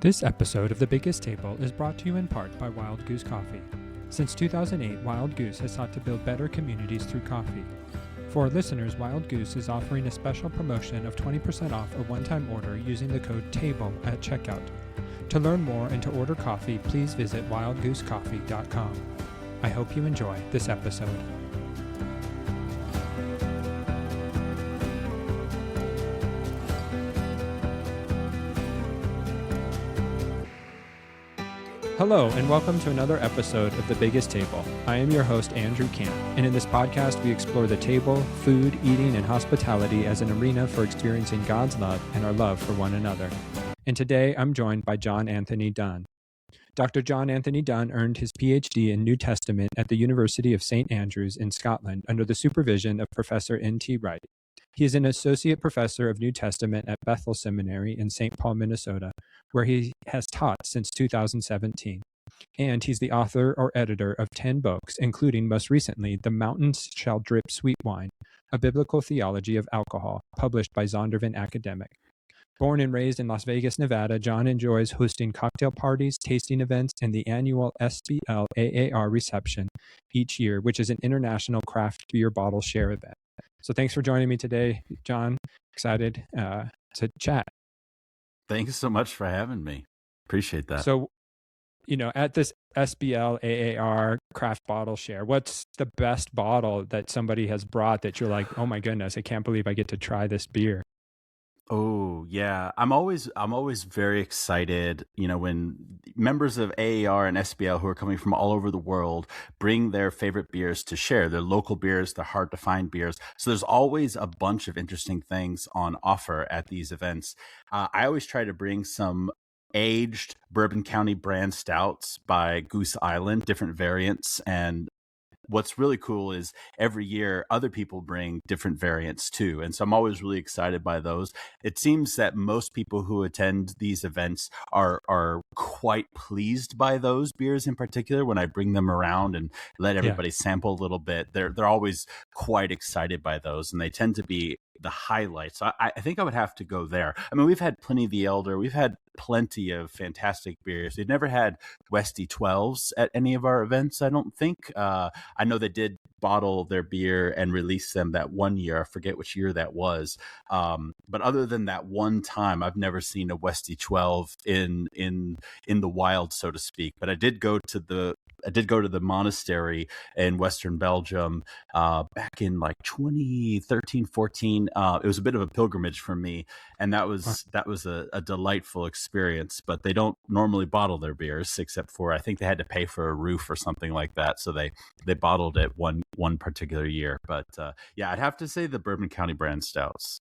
This episode of The Biggest Table is brought to you in part by Wild Goose Coffee. Since 2008, Wild Goose has sought to build better communities through coffee. For our listeners, Wild Goose is offering a special promotion of 20% off a one-time order using the code TABLE at checkout. To learn more and to order coffee, please visit wildgoosecoffee.com. I hope you enjoy this episode. Hello, and welcome to another episode of The Biggest Table. I am your host, Andrew Camp, and in this podcast, we explore the table, food, eating, and hospitality as an arena for experiencing God's love and our love for one another. And today, I'm joined by John Anthony Dunne. Dr. John Anthony Dunne earned his PhD in New Testament at the University of St. Andrews in Scotland under the supervision of Professor N.T. Wright. He is an associate professor of New Testament at Bethel Seminary in St. Paul, Minnesota, where he has taught since 2017. And he's the author or editor of 10 books, including most recently, The Mountains Shall Drip Sweet Wine, A Biblical Theology of Alcohol, published by Zondervan Academic. Born and raised in Las Vegas, Nevada, John enjoys hosting cocktail parties, tasting events, and the annual SBL AAR reception each year, which is an international craft beer bottle share event. So thanks for joining me today, John. Excited to chat. Thanks so much for having me. Appreciate that. So, at this SBL AAR craft bottle share, what's the best bottle that somebody has brought that you're like, oh my goodness, I can't believe I get to try this beer? Oh, yeah. I'm always very excited, when members of AAR and SBL who are coming from all over the world bring their favorite beers to share, their local beers, their hard to find beers. So there's always a bunch of interesting things on offer at these events. I always try to bring some aged Bourbon County brand stouts by Goose Island, different variants. And what's really cool is every year other people bring different variants too. And so I'm always really excited by those. It seems that most people who attend these events are quite pleased by those beers in particular. When I bring them around and let everybody sample a little bit, they're always quite excited by those, and they tend to be the highlights. I think I would have to go there. I mean, we've had Pliny the Elder. We've had plenty of fantastic beers. We've never had Westy 12s at any of our events, I don't think. I know they did bottle their beer and release them that one year. I forget which year that was. But other than that one time, I've never seen a Westy 12 in the wild, so to speak. But I did go to the monastery in Western Belgium back in like 2013, 14. It was a bit of a pilgrimage for me, and that was a delightful experience. But they don't normally bottle their beers, except for I think they had to pay for a roof or something like that, so they bottled it one particular year. But I'd have to say the Bourbon County brand stouts.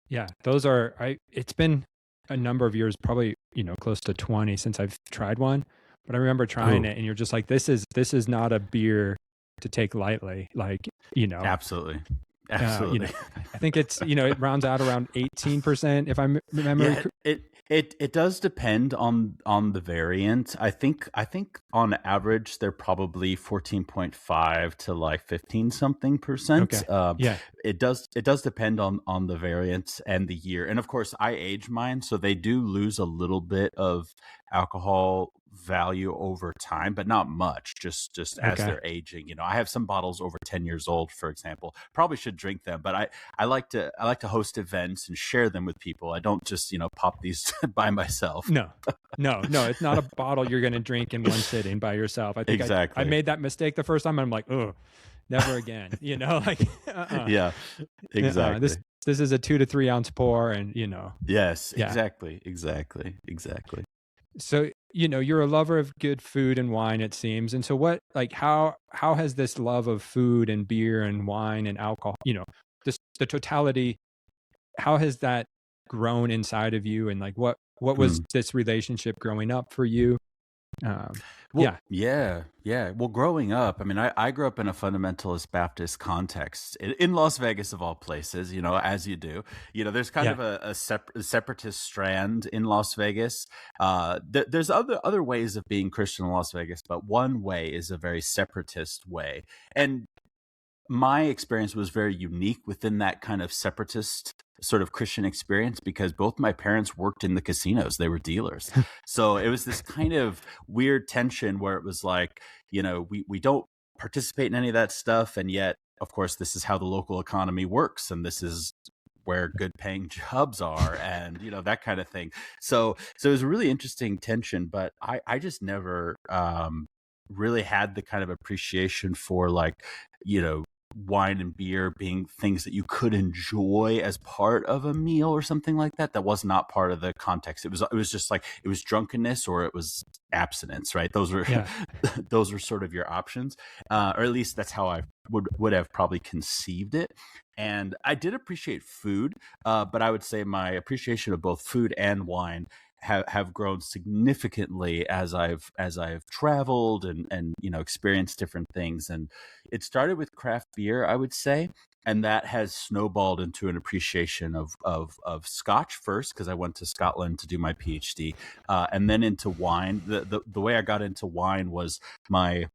Yeah, those are. It's been a number of years, probably close to 20 since I've tried one. But I remember trying it, and you're just like, this is not a beer to take lightly. Like, Absolutely. I think it's, it rounds out around 18%, if I remember. Yeah, it does depend on the variant. I think on average they're probably 14.5 to like 15 something percent. Okay. It does depend on the variant and the year. And of course I age mine, so they do lose a little bit of alcohol value over time, but not much, just as they're aging. I have some bottles over 10 years old, for example. Probably should drink them, but I like to host events and share them with people. I don't just pop these by myself. No, it's not a bottle you're going to drink in one sitting by yourself. I think exactly. I made that mistake the first time, and I'm like, oh, never again. Yeah, exactly. This is a 2 to 3 ounce pour, and Yes, yeah. Exactly. So, you're a lover of good food and wine, it seems. And so how has this love of food and beer and wine and alcohol, the totality, how has that grown inside of you? And like, what was this relationship growing up for you? Well, growing up, I mean, I grew up in a fundamentalist Baptist context in Las Vegas, of all places, as you do. There's kind of a separatist strand in Las Vegas. There's other ways of being Christian in Las Vegas, but one way is a very separatist way. And my experience was very unique within that kind of separatist sort of Christian experience because both my parents worked in the casinos. They were dealers. So it was this kind of weird tension where it was like, we don't participate in any of that stuff. And yet, of course, this is how the local economy works. And this is where good paying jobs are and, that kind of thing. So it was a really interesting tension, but I just never really had the kind of appreciation for like, wine and beer being things that you could enjoy as part of a meal or something like that. That was not part of the context. It was just like, it was drunkenness or it was abstinence, right? Those were, those were sort of your options. Or at least that's how I would have probably conceived it. And I did appreciate food, but I would say my appreciation of both food and wine have grown significantly as I've traveled and experienced different things. And it started with craft beer, I would say, and that has snowballed into an appreciation of Scotch first, because I went to Scotland to do my PhD, and then into wine. The way I got into wine was my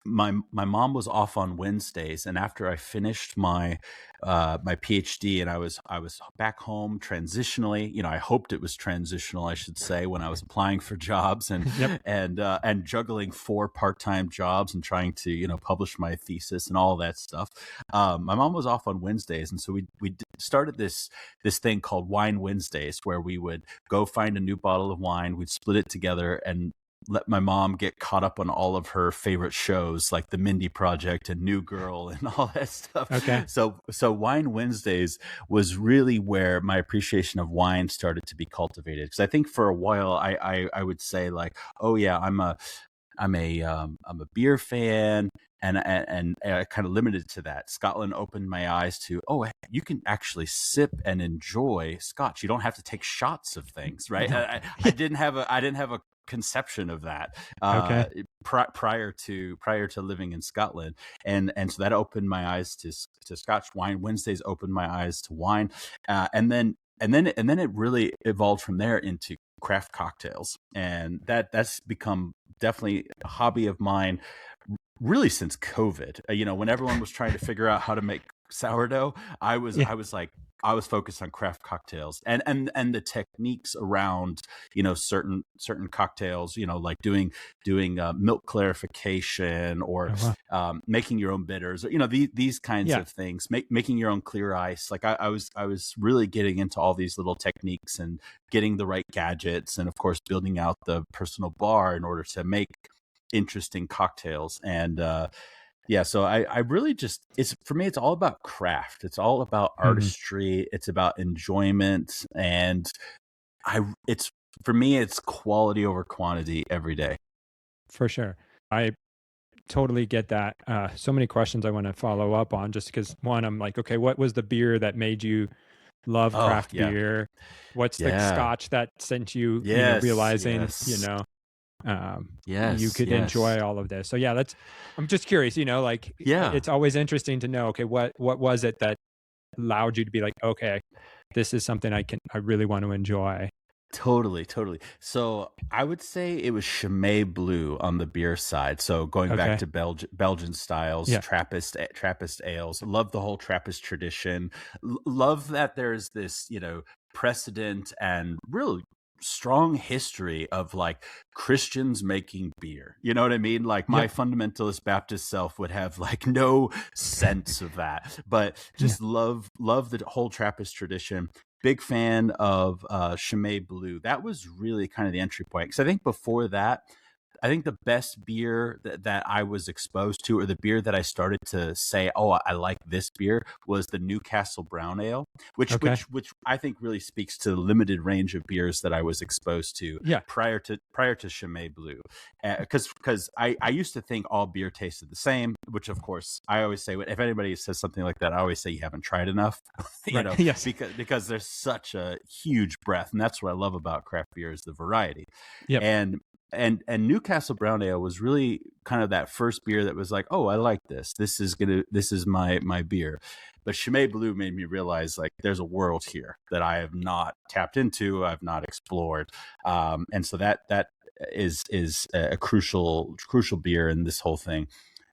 mom was off on Wednesdays, and after I finished my PhD and I was back home transitionally, I hoped it was transitional, I should say, when I was applying for jobs and and juggling 4 part-time jobs and trying to publish my thesis and all that stuff. My mom was off on Wednesdays, and so we started this thing called Wine Wednesdays, where we would go find a new bottle of wine, we'd split it together and let my mom get caught up on all of her favorite shows like The Mindy Project and New Girl and all that stuff. Okay. So Wine Wednesdays was really where my appreciation of wine started to be cultivated. Because I think for a while I would say like, oh yeah, I'm a beer fan, and I kind of limited to that. Scotland opened my eyes to, you can actually sip and enjoy Scotch. You don't have to take shots of things, right? I didn't have a conception of that prior to living in Scotland, and so that opened my eyes to Scotch. Wine Wednesdays opened my eyes to wine, and then it really evolved from there into craft cocktails, and that's become definitely a hobby of mine really since COVID. When everyone was trying to figure out how to make sourdough, I was focused on craft cocktails and the techniques around certain cocktails, like doing milk clarification or making your own bitters, or these kinds of things, making your own clear ice. Like I was really getting into all these little techniques and getting the right gadgets, and of course building out the personal bar in order to make interesting cocktails. And so I really just, for me, it's all about craft. It's all about artistry. It's about enjoyment. And for me, it's quality over quantity every day. For sure. I totally get that. So many questions I want to follow up on, just because one, I'm like, okay, what was the beer that made you love craft beer? What's the Scotch that sent you, realizing, you could enjoy all of this? So I'm just curious, it's always interesting to know, okay, what was it that allowed you to be like, okay, this is something I really want to enjoy? Totally. So I would say it was Chimay Blue on the beer side. So going back to Belgian styles, Trappist ales. Love the whole Trappist tradition. Love that there's this, precedent and really strong history of like Christians making beer. You know what I mean? Like my fundamentalist Baptist self would have like no sense of that, but just love the whole Trappist tradition. Big fan of Chimay Blue. That was really kind of the entry point. Because I think before that, I think the best beer that I was exposed to, or the beer that I started to say, oh, I like this beer, was the Newcastle Brown Ale, which I think really speaks to the limited range of beers that I was exposed to prior to Chimay Blue. Because I used to think all beer tasted the same, which of course I always say, if anybody says something like that, I always say you haven't tried enough, because there's such a huge breadth, and that's what I love about craft beer is the variety. And Newcastle Brown Ale was really kind of that first beer that was like, oh, I like this. This is my beer. But Chimay Blue made me realize like there's a world here that I have not tapped into, I've not explored. And so that is a crucial beer in this whole thing.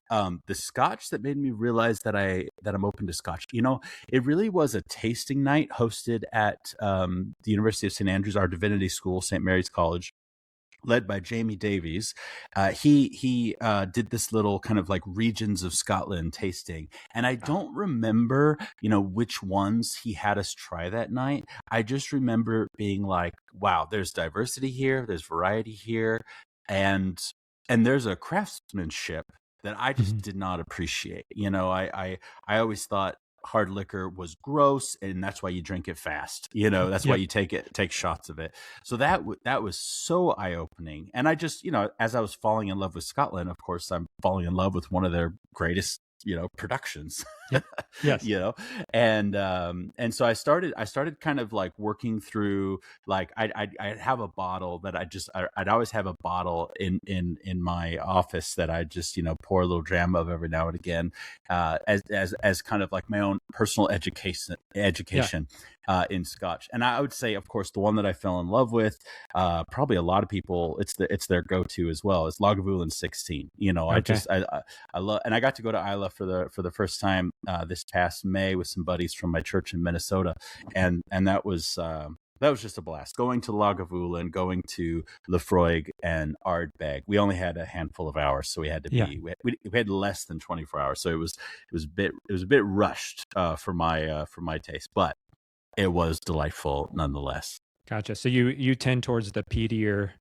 The Scotch that made me realize that I'm open to Scotch. It really was a tasting night hosted at the University of St. Andrews, our divinity school, St. Mary's College, led by Jamie Davies. He did this little kind of like regions of Scotland tasting. And I don't remember, which ones he had us try that night. I just remember being like, wow, there's diversity here, there's variety here, and there's a craftsmanship that I just did not appreciate. I always thought hard liquor was gross, and that's why you drink it fast. That's why you take shots of it. So that was so eye-opening. And I just, as I was falling in love with Scotland, of course, I'm falling in love with one of their greatest productions. Yep. Yes. And so I started kind of like working through, like I'd have a bottle that I'd always have a bottle in my office that I just pour a little dram of every now and again, as kind of like my own personal education in Scotch. And I would say, of course, the one that I fell in love with, probably a lot of people, it's their go-to as well, is Lagavulin 16. Okay. I love, and I got to go to Isla for the first time this past May with some buddies from my church in Minnesota, and that was just a blast. Going to Lagavulin, going to Lefroy and Ardbeg. We only had a handful of hours, so we had to be we had less than 24 hours, so it was a bit rushed for my taste, but it was delightful nonetheless. Gotcha. So you tend towards the peatier.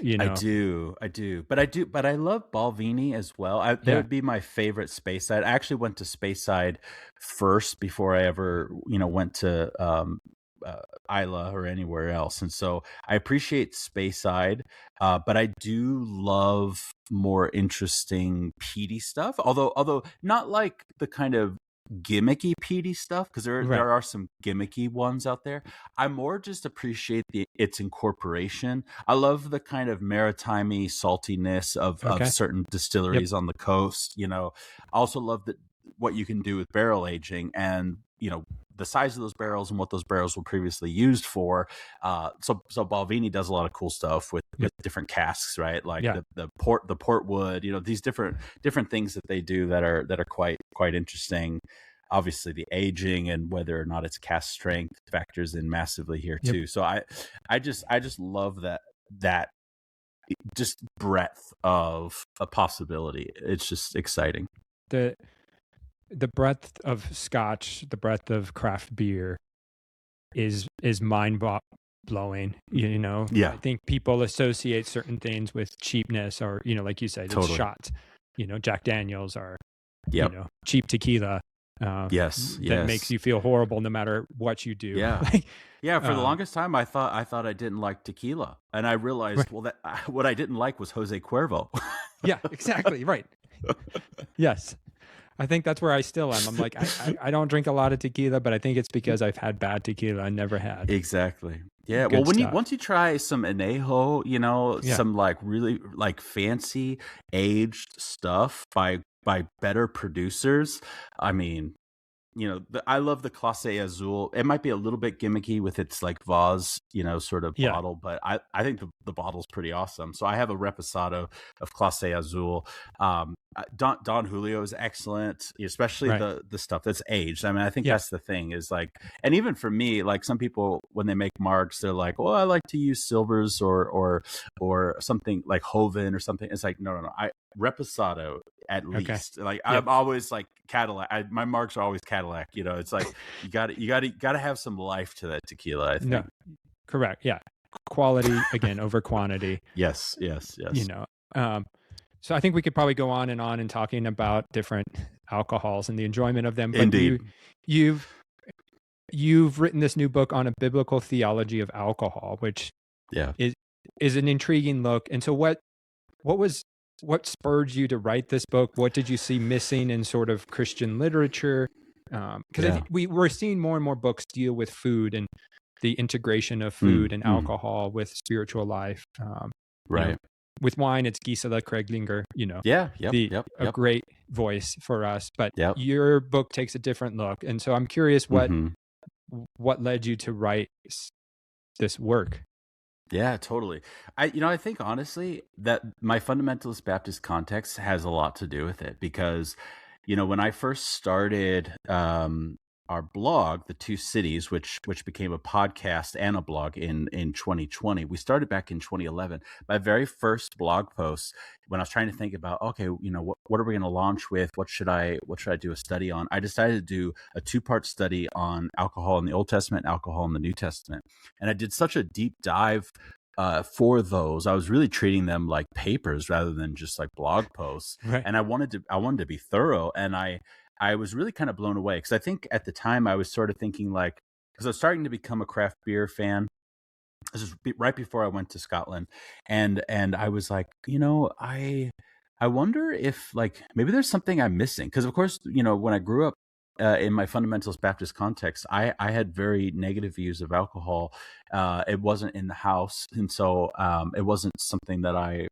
I do, but I love Balvenie as well. That would be my favorite Speyside. I actually went to Speyside first before I ever, went to Isla or anywhere else, and so I appreciate Speyside, but I do love more interesting peaty stuff. Although not like the kind of gimmicky peaty stuff, because there are some gimmicky ones out there. I more just appreciate its incorporation. I love the kind of maritime-y saltiness of certain distilleries on the coast. I also love what you can do with barrel aging, and the size of those barrels and what those barrels were previously used for. So Balvenie does a lot of cool stuff with different casks, right? Like the port wood, these different things that they do that are quite interesting. Obviously, the aging and whether or not it's cask strength factors in massively here too. So I just love that just breadth of a possibility. It's just exciting. The breadth of Scotch, the breadth of craft beer is mind blowing. I think people associate certain things with cheapness, or like you said, it's shots. Jack Daniels are cheap tequila. That makes you feel horrible no matter what you do. For the longest time I thought I didn't like tequila, and I realized that what I didn't like was Jose Cuervo. Yeah, exactly, right. Yes, I think that's where I still am. I'm like, I don't drink a lot of tequila, but I think it's because I've had bad tequila I never had. Exactly. Yeah. Well, once you try some añejo, some like really like fancy aged stuff by better producers, I mean, I love the Clase Azul. It might be a little bit gimmicky with its like vase, sort of bottle, but I think the bottle's pretty awesome. So I have a Reposado of Clase Azul. Don Julio is excellent, especially the stuff that's aged. I mean, I think that's the thing is like, and even for me, like some people when they make marks, they're like, "Oh, I like to use silvers or something like Hoven or something." It's like, no. Reposado at least. Like I'm always like Cadillac. My marks are always Cadillac. It's like you got to have some life to that tequila, I think. No, correct. Yeah, quality again over quantity. Yes. So I think we could probably go on and talking about different alcohols and the enjoyment of them. But indeed, you've written this new book on a biblical theology of alcohol, which is an intriguing look. And so what spurred you to write this book? What did you see missing in sort of Christian literature? Because I think we're seeing more and more books deal with food and the integration of food and alcohol with spiritual life. With wine, it's Gisela Kreglinger, a great voice for us. But your book takes a different look. And so I'm curious what led you to write this work? Yeah, totally. I think honestly that my fundamentalist Baptist context has a lot to do with it because, when I first started our blog, The Two Cities, which became a podcast and a blog in 2020, we started back in 2011. My very first blog post, when I was trying to think about, okay, what are we going to launch with? What should I do a study on? I decided to do a two-part study on alcohol in the Old Testament, alcohol in the New Testament. And I did such a deep dive for those. I was really treating them like papers rather than just like blog posts. Right. And I wanted to be thorough. And I was really kind of blown away because I think at the time I was sort of thinking like, because I was starting to become a craft beer fan. This is right before I went to Scotland, and I was like, I wonder if like maybe there's something I'm missing because of course when I grew up in my fundamentalist Baptist context, I had very negative views of alcohol. It wasn't in the house, and so it wasn't something that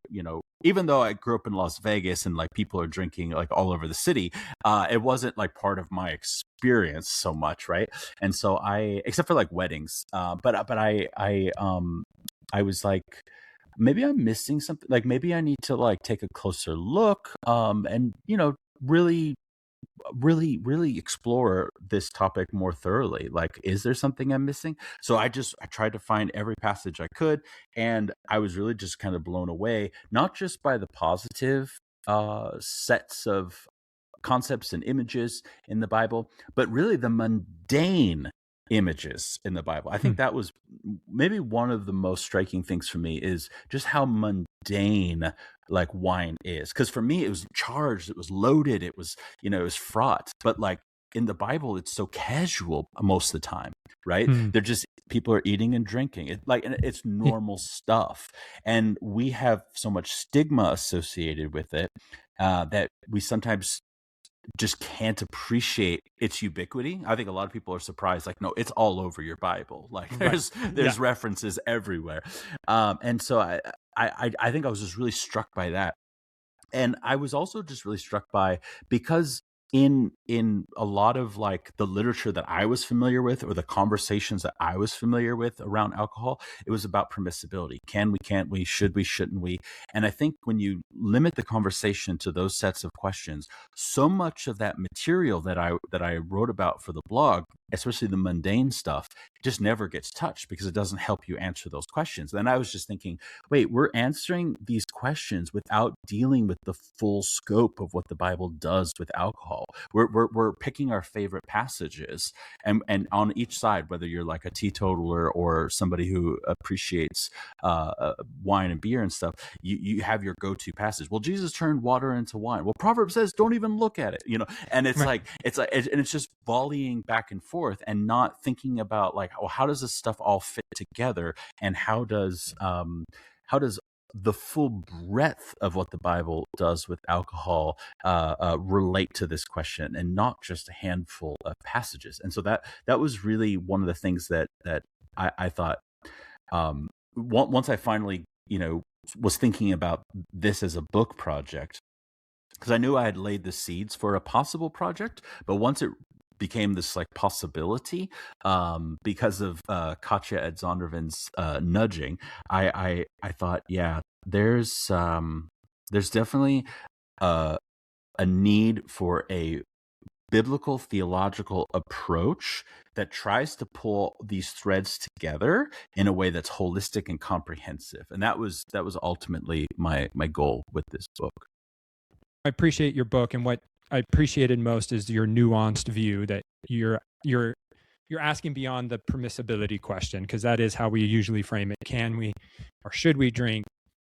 even though I grew up in Las Vegas and like people are drinking like all over the city, it wasn't like part of my experience so much, right? And so except for like weddings, but I was like, maybe I'm missing something. Like maybe I need to like take a closer look, and really really explore this topic more thoroughly. Like, is there something I'm missing? So I tried to find every passage I could, and I was really just kind of blown away, not just by the positive sets of concepts and images in the Bible, but really the mundane images in the Bible. I Hmm. think that was maybe one of the most striking things for me is just how mundane like wine is. Because for me, it was charged, it was loaded, it was fraught. But like in the Bible, it's so casual most of the time, right? Hmm. They're just people are eating and drinking. And it's Yeah. normal stuff, and we have so much stigma associated with it that we sometimes just can't appreciate its ubiquity. I think a lot of people are surprised, like, no, it's all over your Bible. Like Right. there's Yeah. references everywhere. And so I think I was just really struck by that. And I was also just really struck by because in a lot of like the literature that I was familiar with or the conversations that I was familiar with around alcohol, it was about permissibility. Can we, can't we, should we, shouldn't we? And I think when you limit the conversation to those sets of questions, so much of that material that I wrote about for the blog, especially the mundane stuff, just never gets touched because it doesn't help you answer those questions. Then I was just thinking, wait, we're answering these questions without dealing with the full scope of what the Bible does with alcohol. We're picking our favorite passages, and on each side, whether you're like a teetotaler or somebody who appreciates wine and beer and stuff, you have your go-to passage. Well, Jesus turned water into wine. Well, Proverbs says don't even look at it, and it's Right. like and it's just volleying back and forth and not thinking about like, oh, how does this stuff all fit together, and how does the full breadth of what the Bible does with alcohol relate to this question, and not just a handful of passages. And so that was really one of the things that I thought once I finally was thinking about this as a book project, because I knew I had laid the seeds for a possible project, but once it became this like possibility, because of Katja Edzondervan's nudging, I thought, yeah, there's definitely a need for a biblical theological approach that tries to pull these threads together in a way that's holistic and comprehensive. And that was ultimately my goal with this book. I appreciate your book, and what I appreciated most is your nuanced view that you're asking beyond the permissibility question, because that is how we usually frame it. Can we or should we drink?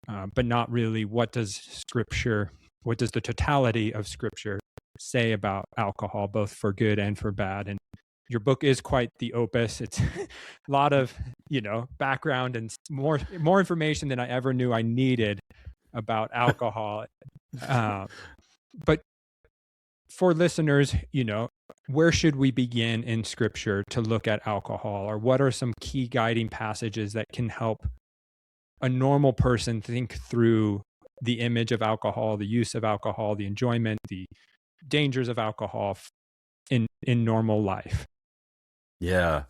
But not really what does the totality of Scripture say about alcohol, both for good and for bad? And your book is quite the opus. It's a lot of background and more information than I ever knew I needed about alcohol. But for listeners, where should we begin in Scripture to look at alcohol, or what are some key guiding passages that can help a normal person think through the image of alcohol, the use of alcohol, the enjoyment, the dangers of alcohol in normal life? Yeah.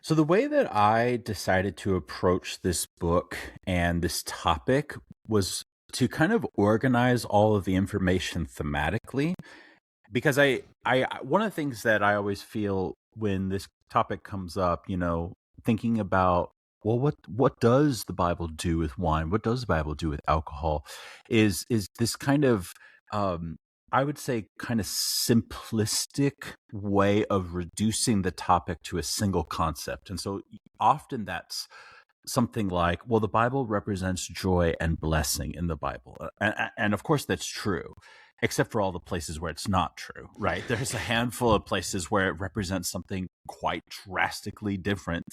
So the way that I decided to approach this book and this topic was to kind of organize all of the information thematically, because one of the things that I always feel when this topic comes up, thinking about, well, what does the Bible do with wine? What does the Bible do with alcohol? Is this kind of um I would say kind of simplistic way of reducing the topic to a single concept. And so often that's something like, well, the Bible represents joy and blessing in the Bible. And of course, that's true, except for all the places where it's not true, right? There's a handful of places where it represents something quite drastically different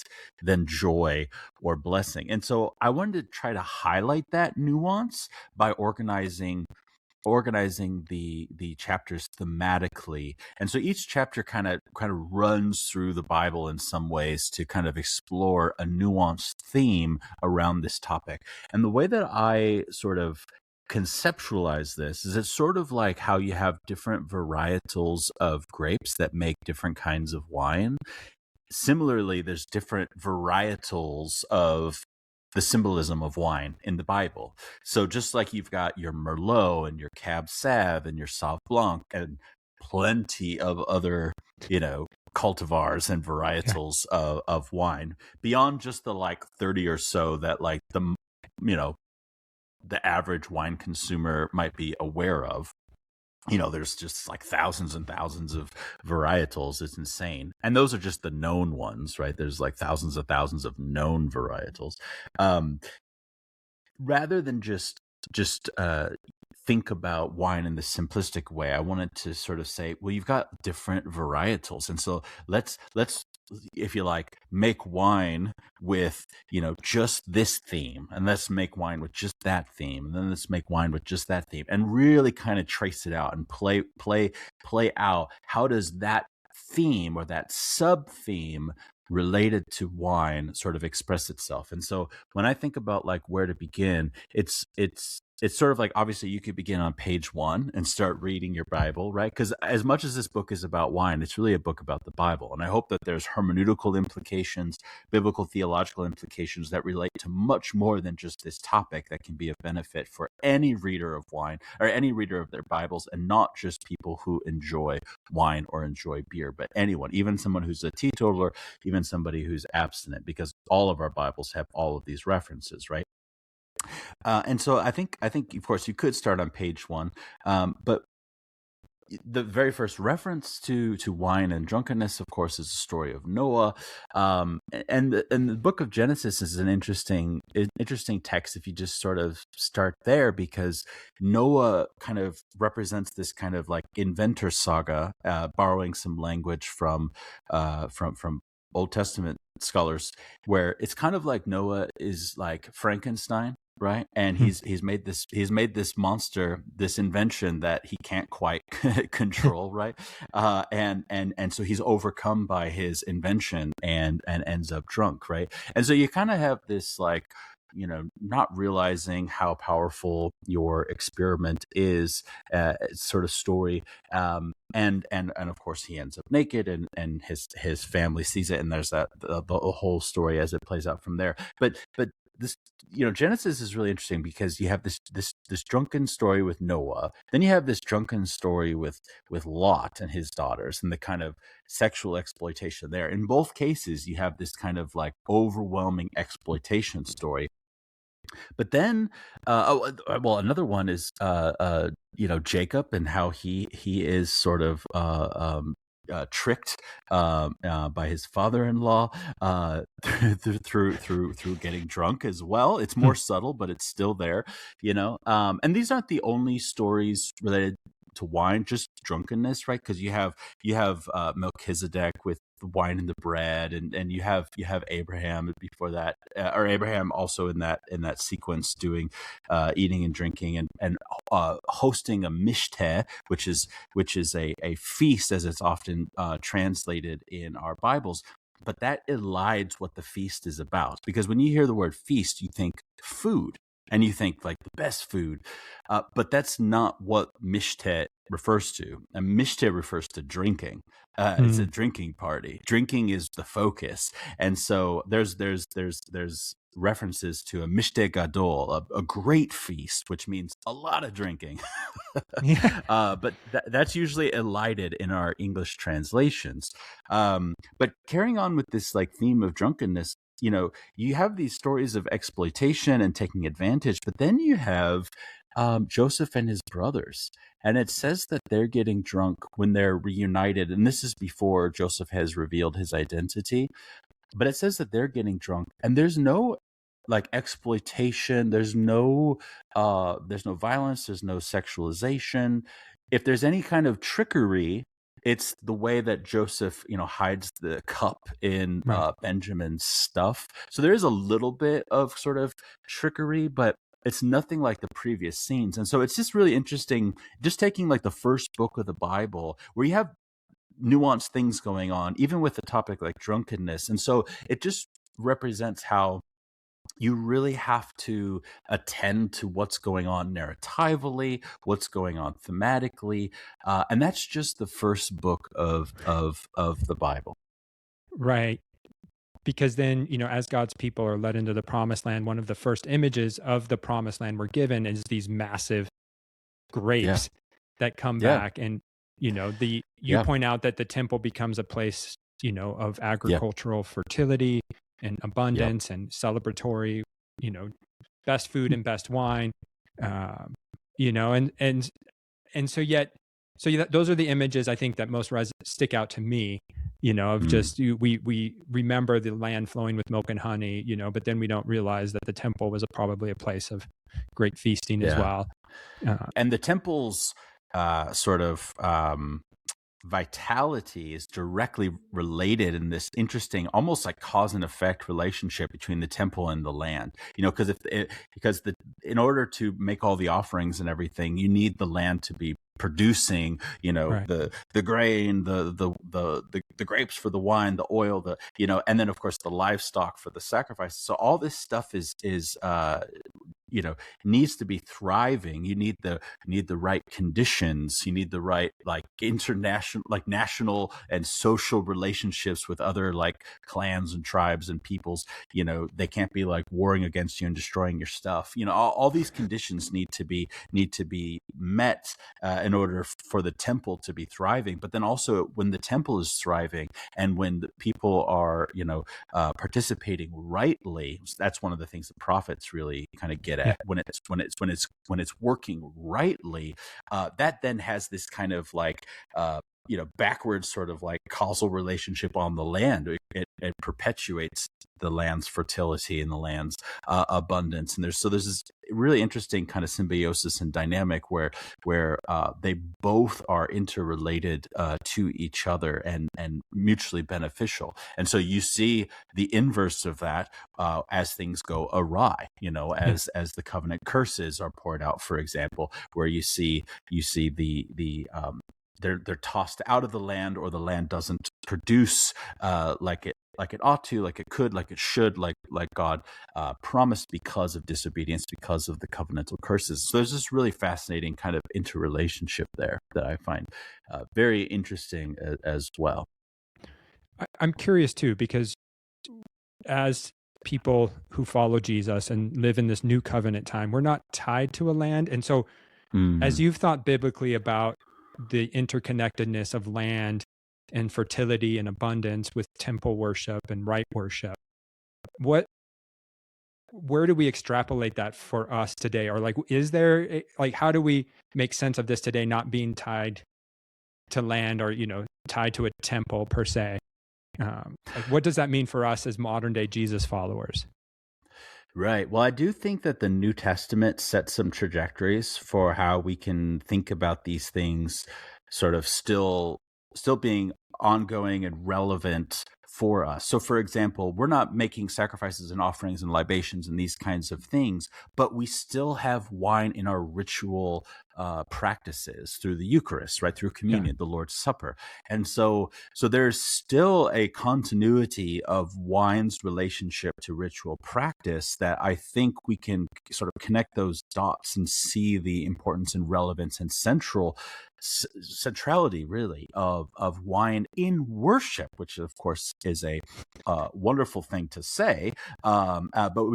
than joy or blessing. And so I wanted to try to highlight that nuance by organizing the chapters thematically. And so each chapter kind of runs through the Bible in some ways to kind of explore a nuanced theme around this topic. And the way that I sort of conceptualize this is it's sort of like how you have different varietals of grapes that make different kinds of wine. Similarly, there's different varietals of the symbolism of wine in the Bible. So just like you've got your Merlot and your Cab Sauv and your Sauv Blanc and plenty of other, cultivars and varietals of wine, beyond just the like 30 or so that like you know, the average wine consumer might be aware of. There's just like thousands and thousands of varietals. It's insane. And those are just the known ones, right? There's like thousands of known varietals. Rather than just think about wine in the simplistic way, I wanted to sort of say, well, you've got different varietals. And so let's if you like, make wine with, just this theme, and let's make wine with just that theme, and then let's make wine with just that theme, and really kind of trace it out and play out how does that theme or that sub theme related to wine sort of express itself. And so when I think about like where to begin, it's sort of like, obviously you could begin on page 1 and start reading your Bible, right? Because as much as this book is about wine, it's really a book about the Bible. And I hope that there's hermeneutical implications, biblical theological implications that relate to much more than just this topic that can be of benefit for any reader of wine or any reader of their Bibles, and not just people who enjoy wine or enjoy beer, but anyone, even someone who's a teetotaler, even somebody who's abstinent, because all of our Bibles have all of these references, right? And so I think, of course, you could start on page 1, but the very first reference to wine and drunkenness, of course, is the story of Noah. And the book of Genesis is an interesting text if you just sort of start there, because Noah kind of represents this kind of like inventor saga, borrowing some language from Old Testament scholars, where it's kind of like Noah is like Frankenstein, right? And he's made this monster, this invention that he can't quite control, right? And so he's overcome by his invention and ends up drunk, right? And so you kind of have this like, not realizing how powerful your experiment is, sort of story. And of course he ends up naked, and his family sees it, and there's that the whole story as it plays out from there. But this, Genesis is really interesting because you have this drunken story with Noah, then you have this drunken story with Lot and his daughters, and the kind of sexual exploitation there. In both cases, you have this kind of like overwhelming exploitation story. But then, another one is, Jacob, and how he is sort of tricked by his father-in-law through getting drunk as well. It's more subtle, but it's still there, And these aren't the only stories related to wine, just drunkenness, right? Because you have Melchizedek with the wine and the bread, and you have Abraham before that, or Abraham also in that sequence doing eating and drinking and hosting a mishteh, which is a feast, as it's often translated in our Bibles. But that elides what the feast is about, because when you hear the word feast, you think food. and you think like the best food, but that's not what mishte refers to. And mishte refers to drinking. It's a Mm. drinking party. Drinking is the focus, and so there's references to a mishte gadol, a great feast, which means a lot of drinking. Yeah. But that's usually elided in our English translations. But carrying on with this like theme of drunkenness, you have these stories of exploitation and taking advantage, but then you have Joseph and his brothers. And it says that they're getting drunk when they're reunited. And this is before Joseph has revealed his identity. But it says that they're getting drunk, and there's no like exploitation. There's no violence. There's no sexualization. If there's any kind of trickery, it's the way that Joseph, hides the cup in Right. Benjamin's stuff. So there is a little bit of sort of trickery, but it's nothing like the previous scenes. And so it's just really interesting, just taking like the first book of the Bible where you have nuanced things going on, even with the topic like drunkenness. And so it just represents how you really have to attend to what's going on narratively, what's going on thematically, and that's just the first book of the Bible. Right. Because then, as God's people are led into the promised land, one of the first images of the promised land we're given is these massive grapes that come Yeah. back. And, you Yeah. point out that the temple becomes a place, of Yeah. agricultural fertility and abundance and celebratory, best food and best wine, and so those are the images I think that most stick out to me, of just we remember the land flowing with milk and honey, but then we don't realize that the temple was probably a place of great feasting as well. And the temple's sort of vitality is directly related in this interesting, almost like cause and effect relationship between the temple and the land. Because in order to make all the offerings and everything, you need the land to be producing, Right. the grain, the grapes for the wine, the oil, and then of course the livestock for the sacrifices. So all this stuff is needs to be thriving. You need the right conditions. You need the right like international, like national and social relationships with other like clans and tribes and peoples. They can't be like warring against you and destroying your stuff. All these conditions need to be met in order for the temple to be thriving. But then also when the temple is thriving and when the people are participating rightly, that's one of the things the prophets really kind of get at. When it's working rightly, that then has this kind of like backwards sort of like causal relationship on the land. It perpetuates the land's fertility and the land's abundance. And there's this really interesting kind of symbiosis and dynamic where they both are interrelated to each other and mutually beneficial. And so you see the inverse of that as things go awry, as the covenant curses are poured out, for example, where you see the they're tossed out of the land, or the land doesn't produce like it ought to, like it could, like it should, like God promised, because of disobedience, because of the covenantal curses. So there's this really fascinating kind of interrelationship there that I find very interesting as well. I'm curious too, because as people who follow Jesus and live in this new covenant time, we're not tied to a land. And so as you've thought biblically about the interconnectedness of land and fertility and abundance with temple worship and right worship, where do we extrapolate that for us today? Or like, is there like, how do we make sense of this today, not being tied to land or, tied to a temple per se? Like, what does that mean for us as modern day Jesus followers? Right. Well, I do think that the New Testament sets some trajectories for how we can think about these things sort of still being ongoing and relevant for us. So, for example, we're not making sacrifices and offerings and libations and these kinds of things, but we still have wine in our ritual practices through the Eucharist, right? Through communion, the Lord's Supper. And so there's still a continuity of wine's relationship to ritual practice that I think we can sort of connect those dots and see the importance and relevance and centrality really of wine in worship, which of course is a wonderful thing to say, but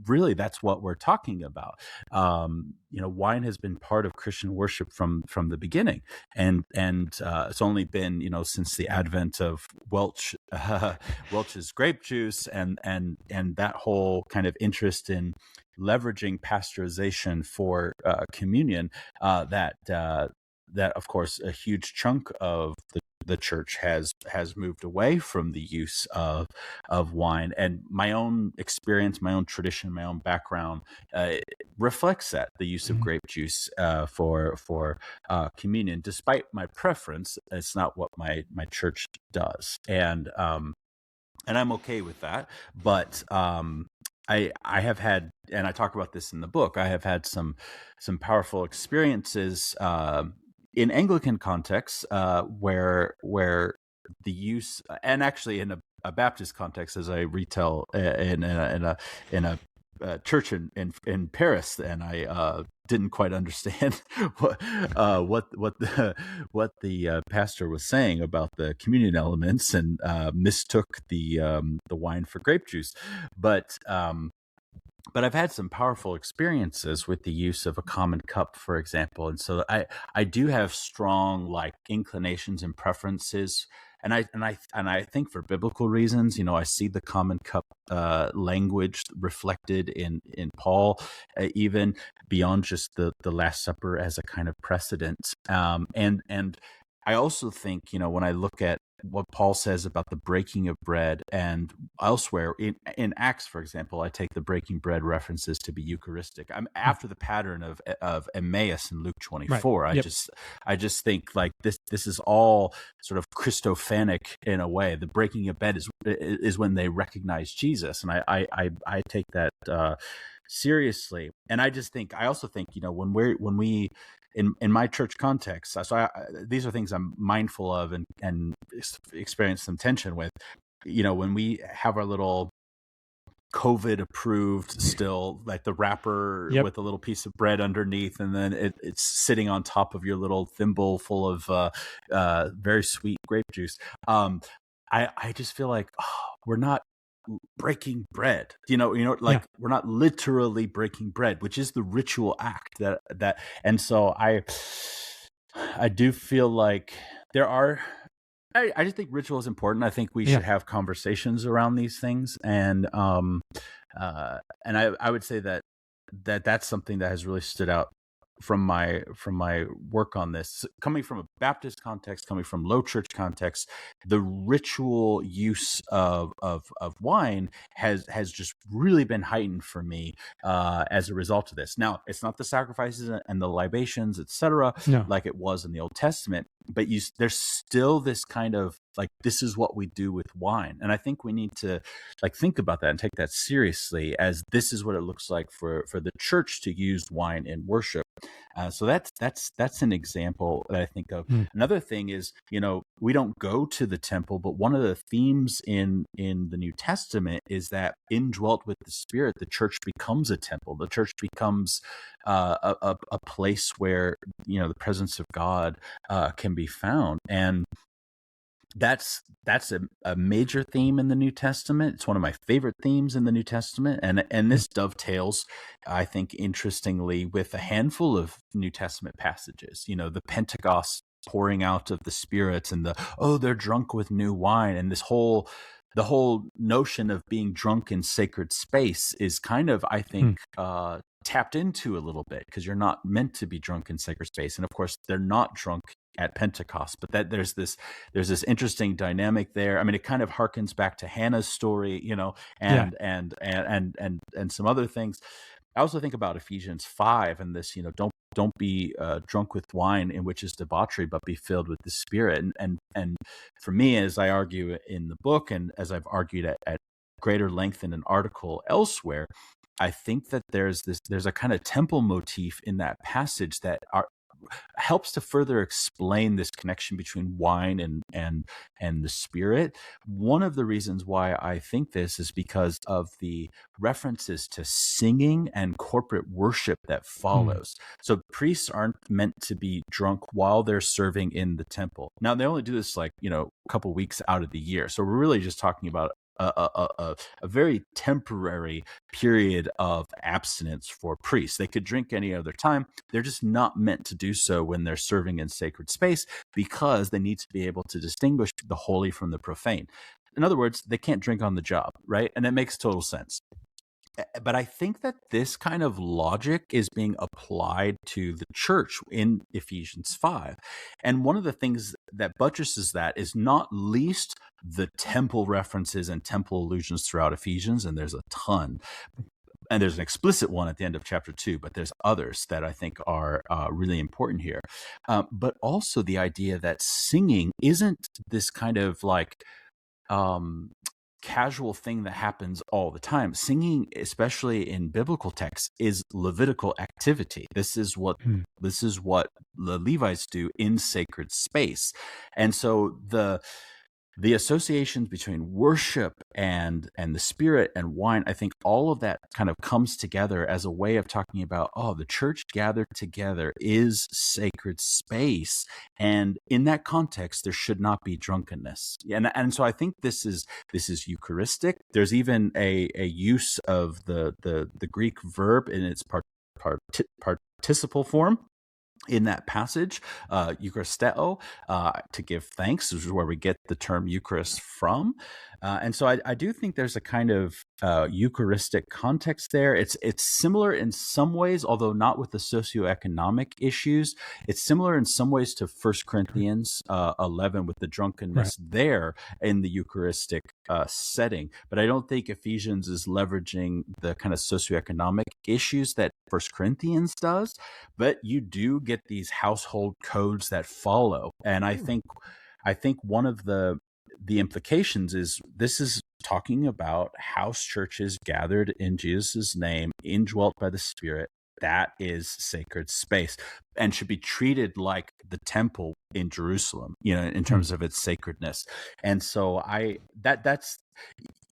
really that's what we're talking about. Wine has been part of Christian worship from the beginning, and it's only been since the advent of Welch's grape juice and that whole kind of interest in leveraging pasteurization for communion that of course a huge chunk of the church has moved away from the use of wine. And my own experience, my own tradition, my own background reflects that, the use of grape juice for communion. Despite my preference, it's not what my church does, and I'm okay with that. But I have had, and I talk about this in the book, I have had some powerful experiences in Anglican contexts where the use, and actually in a Baptist context, as I retell in a church in Paris, and I didn't quite understand what the pastor was saying about the communion elements, and mistook the wine for grape juice, but I've had some powerful experiences with the use of a common cup, for example. And so I do have strong inclinations and preferences. And I think for biblical reasons, I see the common cup language reflected in Paul, even beyond just the Last Supper as a kind of precedent. And I also think, when I look at what Paul says about the breaking of bread, and elsewhere in Acts, for example, I take the breaking bread references to be Eucharistic. I'm after the pattern of Emmaus in Luke 24. Right. Yep. I just think this is all sort of Christophanic in a way. The breaking of bread is when they recognize Jesus, and I take that seriously. And I also think when we in my church context, so these are things I'm mindful of and experience some tension with. When we have our little COVID approved still, like the wrapper with a little piece of bread underneath, and then it's sitting on top of your little thimble full of very sweet grape juice. I just feel like we're not breaking bread, we're not literally breaking bread, which is the ritual act that and so I do feel like there are, I just think ritual is important. I think we should have conversations around these things, and I would say that's something that has really stood out from my work on this, coming from a Baptist context, coming from low church context. The ritual use of wine has just really been heightened for me as a result of this. Now, it's not the sacrifices and the libations, etc., like it was in the Old Testament, but there's still this kind of this is what we do with wine, and I think we need to think about that and take that seriously, as this is what it looks like for the church to use wine in worship. So that's an example that I think of. Another thing is, we don't go to the temple, but one of the themes in the New Testament is that indwelt with the Spirit, the church becomes a temple. The church becomes a place where the presence of God can be found, and that's a major theme in the New Testament. It's one of my favorite themes in the New Testament, and this dovetails, I think, interestingly, with a handful of New Testament passages. The Pentecost pouring out of the Spirit, and they're drunk with new wine, and the whole notion of being drunk in sacred space is kind of, I think, tapped into a little bit, because you're not meant to be drunk in sacred space, and of course they're not drunk at Pentecost, but that there's this interesting dynamic there. I mean, it kind of harkens back to Hannah's story, and some other things. I also think about Ephesians 5 and this, don't don't be drunk with wine, in which is debauchery, but be filled with the Spirit. And for me, as I argue in the book, and as I've argued at greater length in an article elsewhere, I think that there's a kind of temple motif in that passage that helps to further explain this connection between wine and the Spirit. One of the reasons why I think this is because of the references to singing and corporate worship that follows. So priests aren't meant to be drunk while they're serving in the temple. Now, they only do this a couple weeks out of the year. So we're really just talking about a very temporary period of abstinence for priests. They could drink any other time. They're just not meant to do so when they're serving in sacred space, because they need to be able to distinguish the holy from the profane. In other words, they can't drink on the job, right? And that makes total sense. But I think that this kind of logic is being applied to the church in Ephesians 5. And one of the things that buttresses that is not least the temple references and temple allusions throughout Ephesians, and there's a ton. And there's an explicit one at the end of chapter 2, but there's others that I think are really important here. But also the idea that singing isn't this kind of casual thing that happens all the time. Singing, especially in biblical texts, is Levitical activity. This is what the Levites do in sacred space. And so the associations between worship and the Spirit and wine, I think all of that kind of comes together as a way of talking about, the church gathered together is sacred space. And in that context, there should not be drunkenness. And so I think this is Eucharistic. There's even a use of the Greek verb in its participle form in that passage, Eucharisteo, to give thanks, which is where we get the term Eucharist from. And so I do think there's a kind of Eucharistic context there. It's similar in some ways, although not with the socioeconomic issues. It's similar in some ways to 1 Corinthians 11 with the drunkenness there in the Eucharistic setting. But I don't think Ephesians is leveraging the kind of socioeconomic issues that 1 Corinthians does. But you do get these household codes that follow. And I think one of the implications is this is talking about house churches gathered in Jesus' name, indwelt by the Spirit. That is sacred space and should be treated like the temple in Jerusalem, in terms of its sacredness. And so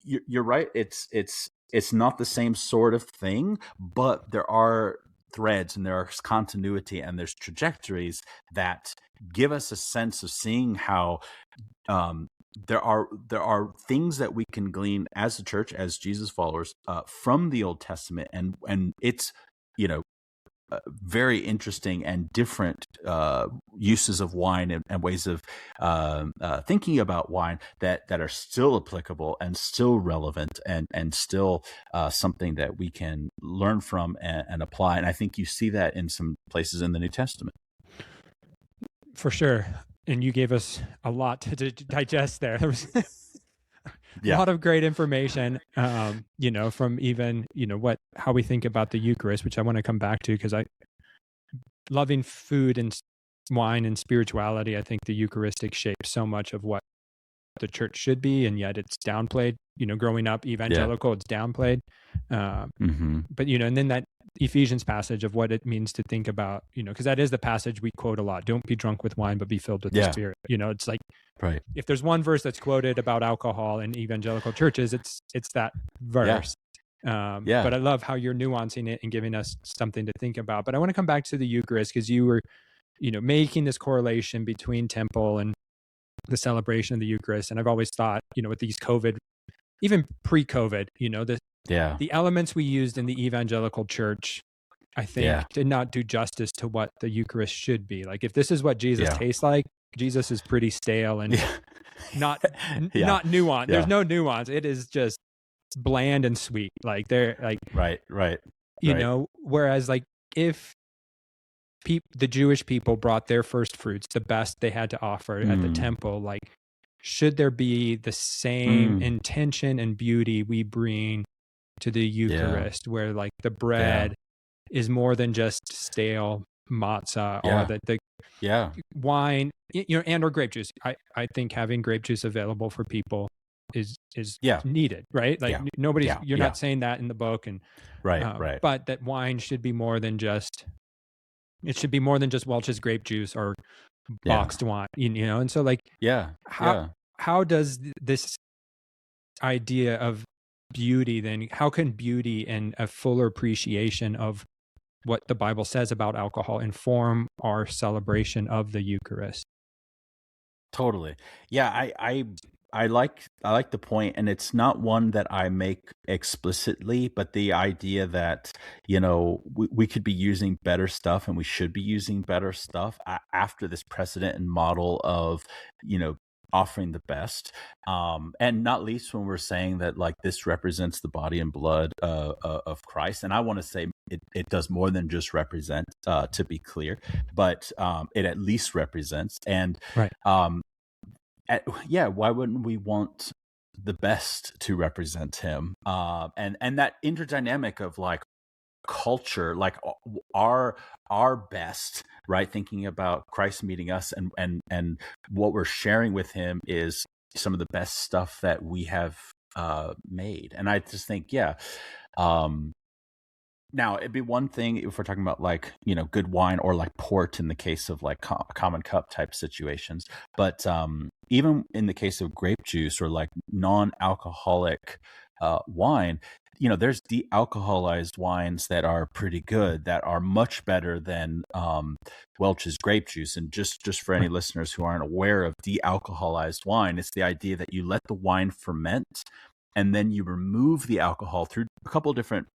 you're right. It's not the same sort of thing, but there are threads and there is continuity and there's trajectories that give us a sense of seeing how there are things that we can glean as a church, as Jesus followers, from the Old Testament, and it's very interesting and different uses of wine and ways of thinking about wine that are still applicable and still relevant and still something that we can learn from and apply. And I think you see that in some places in the New Testament. For sure. And you gave us a lot to digest there. There was a lot of great information, from even, how we think about the Eucharist, which I want to come back to, because loving food and wine and spirituality, I think the Eucharistic shapes so much of what the church should be, and yet it's downplayed. Growing up evangelical, it's downplayed. But, and then that Ephesians passage of what it means to think about, because that is the passage we quote a lot. Don't be drunk with wine, but be filled with the Spirit. It's like, if there's one verse that's quoted about alcohol in evangelical churches, it's that verse. But I love how you're nuancing it and giving us something to think about. But I want to come back to the Eucharist, because you were, making this correlation between temple and the celebration of the Eucharist. And I've always thought, with these COVID, even pre-COVID, the elements we used in the evangelical church, I think, did not do justice to what the Eucharist should be. Like, if this is what Jesus tastes like, Jesus is pretty stale and not nuanced. There's no nuance. It is just bland and sweet. Like, they're like, whereas like if the Jewish people brought their first fruits, the best they had to offer at the temple, like, should there be the same intention and beauty we bring to the Eucharist, where like the bread is more than just stale matzah or Yeah. the Yeah. wine, and or grape juice. I think having grape juice available for people is Yeah. needed, right? Like Yeah. nobody's, Yeah. you're Yeah. not saying that in the book, and Right. Right. but that wine should be more than just, it should be more than just Welch's grape juice or Yeah. boxed wine, and so like Yeah. how Yeah. how does this idea of beauty, then how can beauty and a fuller appreciation of what the Bible says about alcohol inform our celebration of the Eucharist? Totally. Yeah, I like the point, and it's not one that I make explicitly, but the idea that, we could be using better stuff, and we should be using better stuff after this precedent and model of, offering the best. And not least when we're saying that, like, this represents the body and blood of Christ. And I want to say it does more than just represent, to be clear, but it at least represents. And Right. um, yeah, why wouldn't we want the best to represent him? And that interdynamic of, like, culture, like, our best, right? Thinking about Christ meeting us, and what we're sharing with him is some of the best stuff that we have made. And I just think, yeah. Now, it'd be one thing if we're talking about, like, good wine, or like port in the case of, like, common cup type situations. But even in the case of grape juice, or like non-alcoholic wine, there's de-alcoholized wines that are pretty good, that are much better than Welch's grape juice. And just for any listeners who aren't aware of de-alcoholized wine, it's the idea that you let the wine ferment, and then you remove the alcohol through a couple of different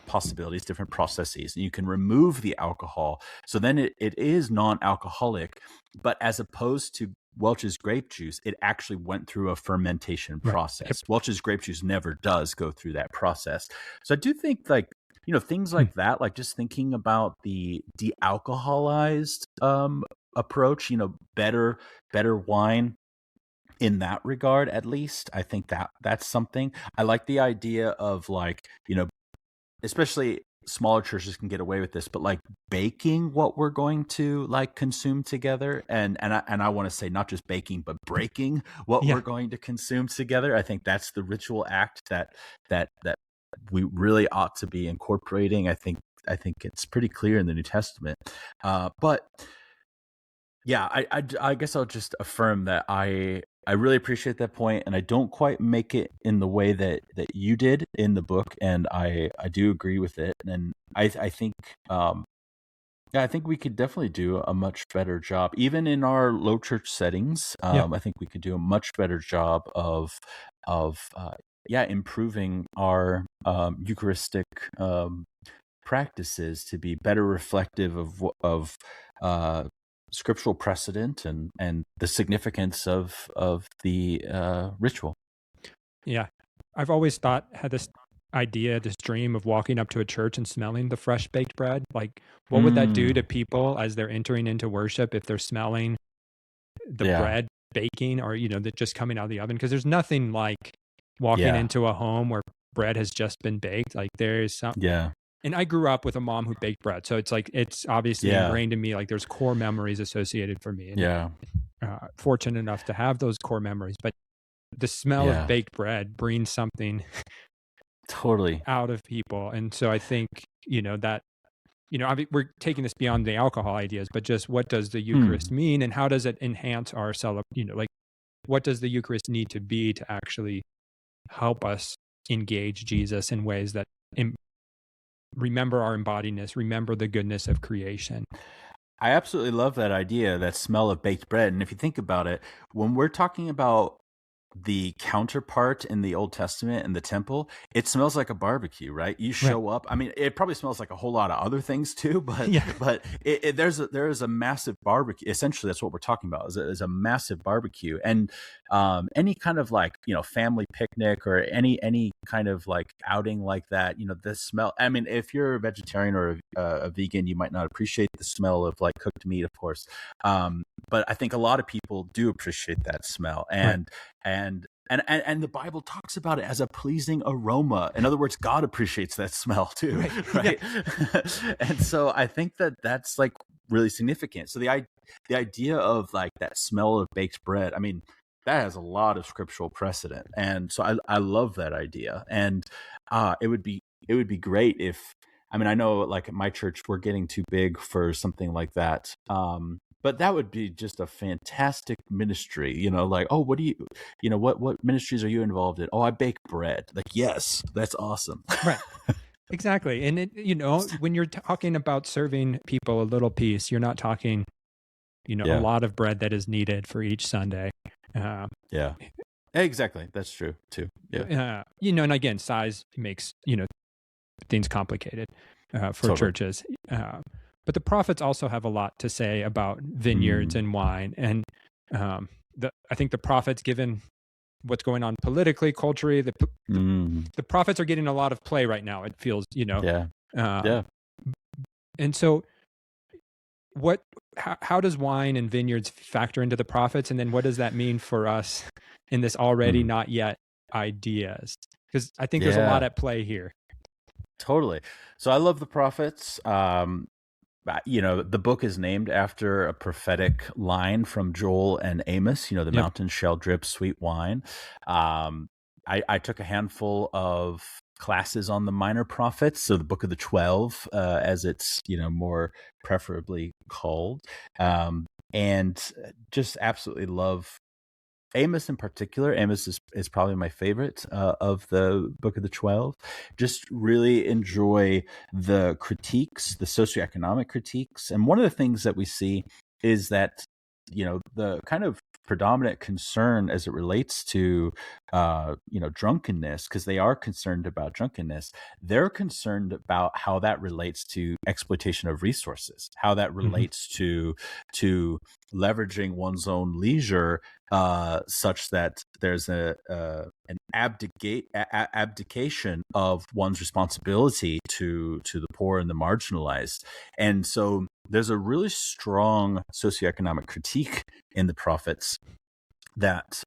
possibilities, different processes, and you can remove the alcohol. So then it is non-alcoholic, but as opposed to Welch's grape juice, it actually went through a fermentation process. Yep. Welch's grape juice never does go through that process. So I do think, like, things like that, like just thinking about the de-alcoholized approach, better wine in that regard, at least. I think that's something. I like the idea of, like, especially smaller churches can get away with this, but like baking what we're going to, like, consume together, and I want to say not just baking, but breaking what we're going to consume together. I think that's the ritual act that we really ought to be incorporating. I think it's pretty clear in the New Testament. But yeah, I guess I'll just affirm that I really appreciate that point, and I don't quite make it in the way that you did in the book, and I do agree with it. And I think I think we could definitely do a much better job, even in our low church settings. I think we could do a much better job of improving our Eucharistic practices to be better reflective of scriptural precedent and the significance of the ritual. Yeah. I've always had this idea, this dream of walking up to a church and smelling the fresh baked bread. Like, what would that do to people as they're entering into worship if they're smelling the bread baking, or, that just coming out of the oven? Because there's nothing like walking into a home where bread has just been baked. Like, there's some. Yeah. And I grew up with a mom who baked bread. So it's like, it's obviously ingrained in me. Like, there's core memories associated for me. And fortunate enough to have those core memories. But the smell of baked bread brings something totally out of people. And so I think, that, we're taking this beyond the alcohol ideas, but just what does the Eucharist mean, and how does it enhance our like, what does the Eucharist need to be to actually help us engage Jesus in ways that remember our embodiedness, remember the goodness of creation. I absolutely love that idea, that smell of baked bread. And if you think about it, when we're talking about the counterpart in the Old Testament in the temple, it smells like a barbecue, right? You show up. I mean, it probably smells like a whole lot of other things too, but there is a massive barbecue. Essentially, that's what we're talking about. Is a massive barbecue, and any kind of, like, family picnic, or any kind of, like, outing like that. The smell. I mean, if you're a vegetarian or a vegan, you might not appreciate the smell of, like, cooked meat, of course. But I think a lot of people do appreciate that smell, and the Bible talks about it as a pleasing aroma. In other words, God appreciates that smell too, right? And so I think that's, like, really significant. So the idea of like that smell of baked bread, I mean, that has a lot of scriptural precedent, and so I love that idea. And it would be great if, I mean, I know like at my church we're getting too big for something like that. But that would be just a fantastic ministry, like, oh, what do what ministries are you involved in? Oh, I bake bread. Like, yes, that's awesome. Right. Exactly. And when you're talking about serving people a little piece, you're not talking, a Yeah. lot of bread that is needed for each Sunday. Yeah. Exactly. That's true too. Yeah. And again, size makes, things complicated for Totally. churches. But the prophets also have a lot to say about vineyards and wine. And I think the prophets, given what's going on politically, culturally, the prophets are getting a lot of play right now. It feels, Yeah. And so how does wine and vineyards factor into the prophets? And then what does that mean for us in this already not yet ideas? Because I think there's a lot at play here. Totally. So I love the prophets. The book is named after a prophetic line from Joel and Amos, the mountains shall drip sweet wine. I took a handful of classes on the minor prophets, so the book of the 12, as it's, more preferably called, and just absolutely love Amos in particular. Amos is probably my favorite of the book of the 12. Just really enjoy the critiques, the socioeconomic critiques. And one of the things that we see is that, the kind of predominant concern as it relates to, drunkenness, because they are concerned about drunkenness. They're concerned about how that relates to exploitation of resources, how that relates to leveraging one's own leisure, such that there's an abdication of one's responsibility to the poor and the marginalized. And so there's a really strong socioeconomic critique in the prophets that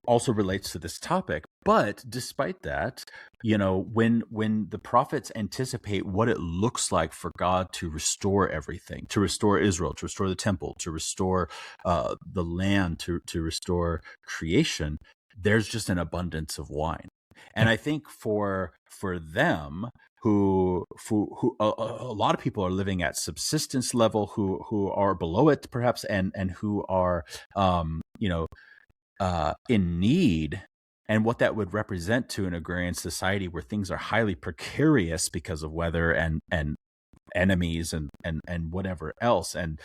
also relates to this topic. But despite that, when the prophets anticipate what it looks like for God to restore everything, to restore Israel, to restore the temple, to restore the land, to restore creation, there's just an abundance of wine. And I think for them, who a lot of people are living at subsistence level, who are below it perhaps, and who are in need, and what that would represent to an agrarian society where things are highly precarious because of weather and enemies and whatever else, and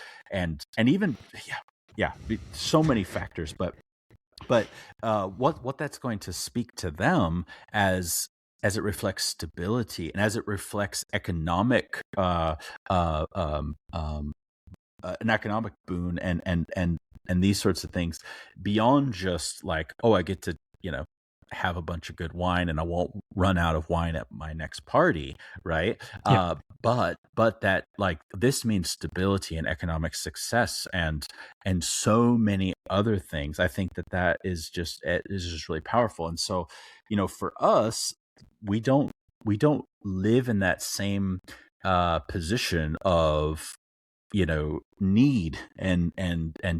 even so many factors, but what that's going to speak to them as it reflects stability and as it reflects economic an economic boon and these sorts of things, beyond just like, oh, I get to have a bunch of good wine and I won't run out of wine at my next party, right? But that, like, this means stability and economic success and so many other things. I think that is just really powerful. And so, for us, we don't live in that same position of need and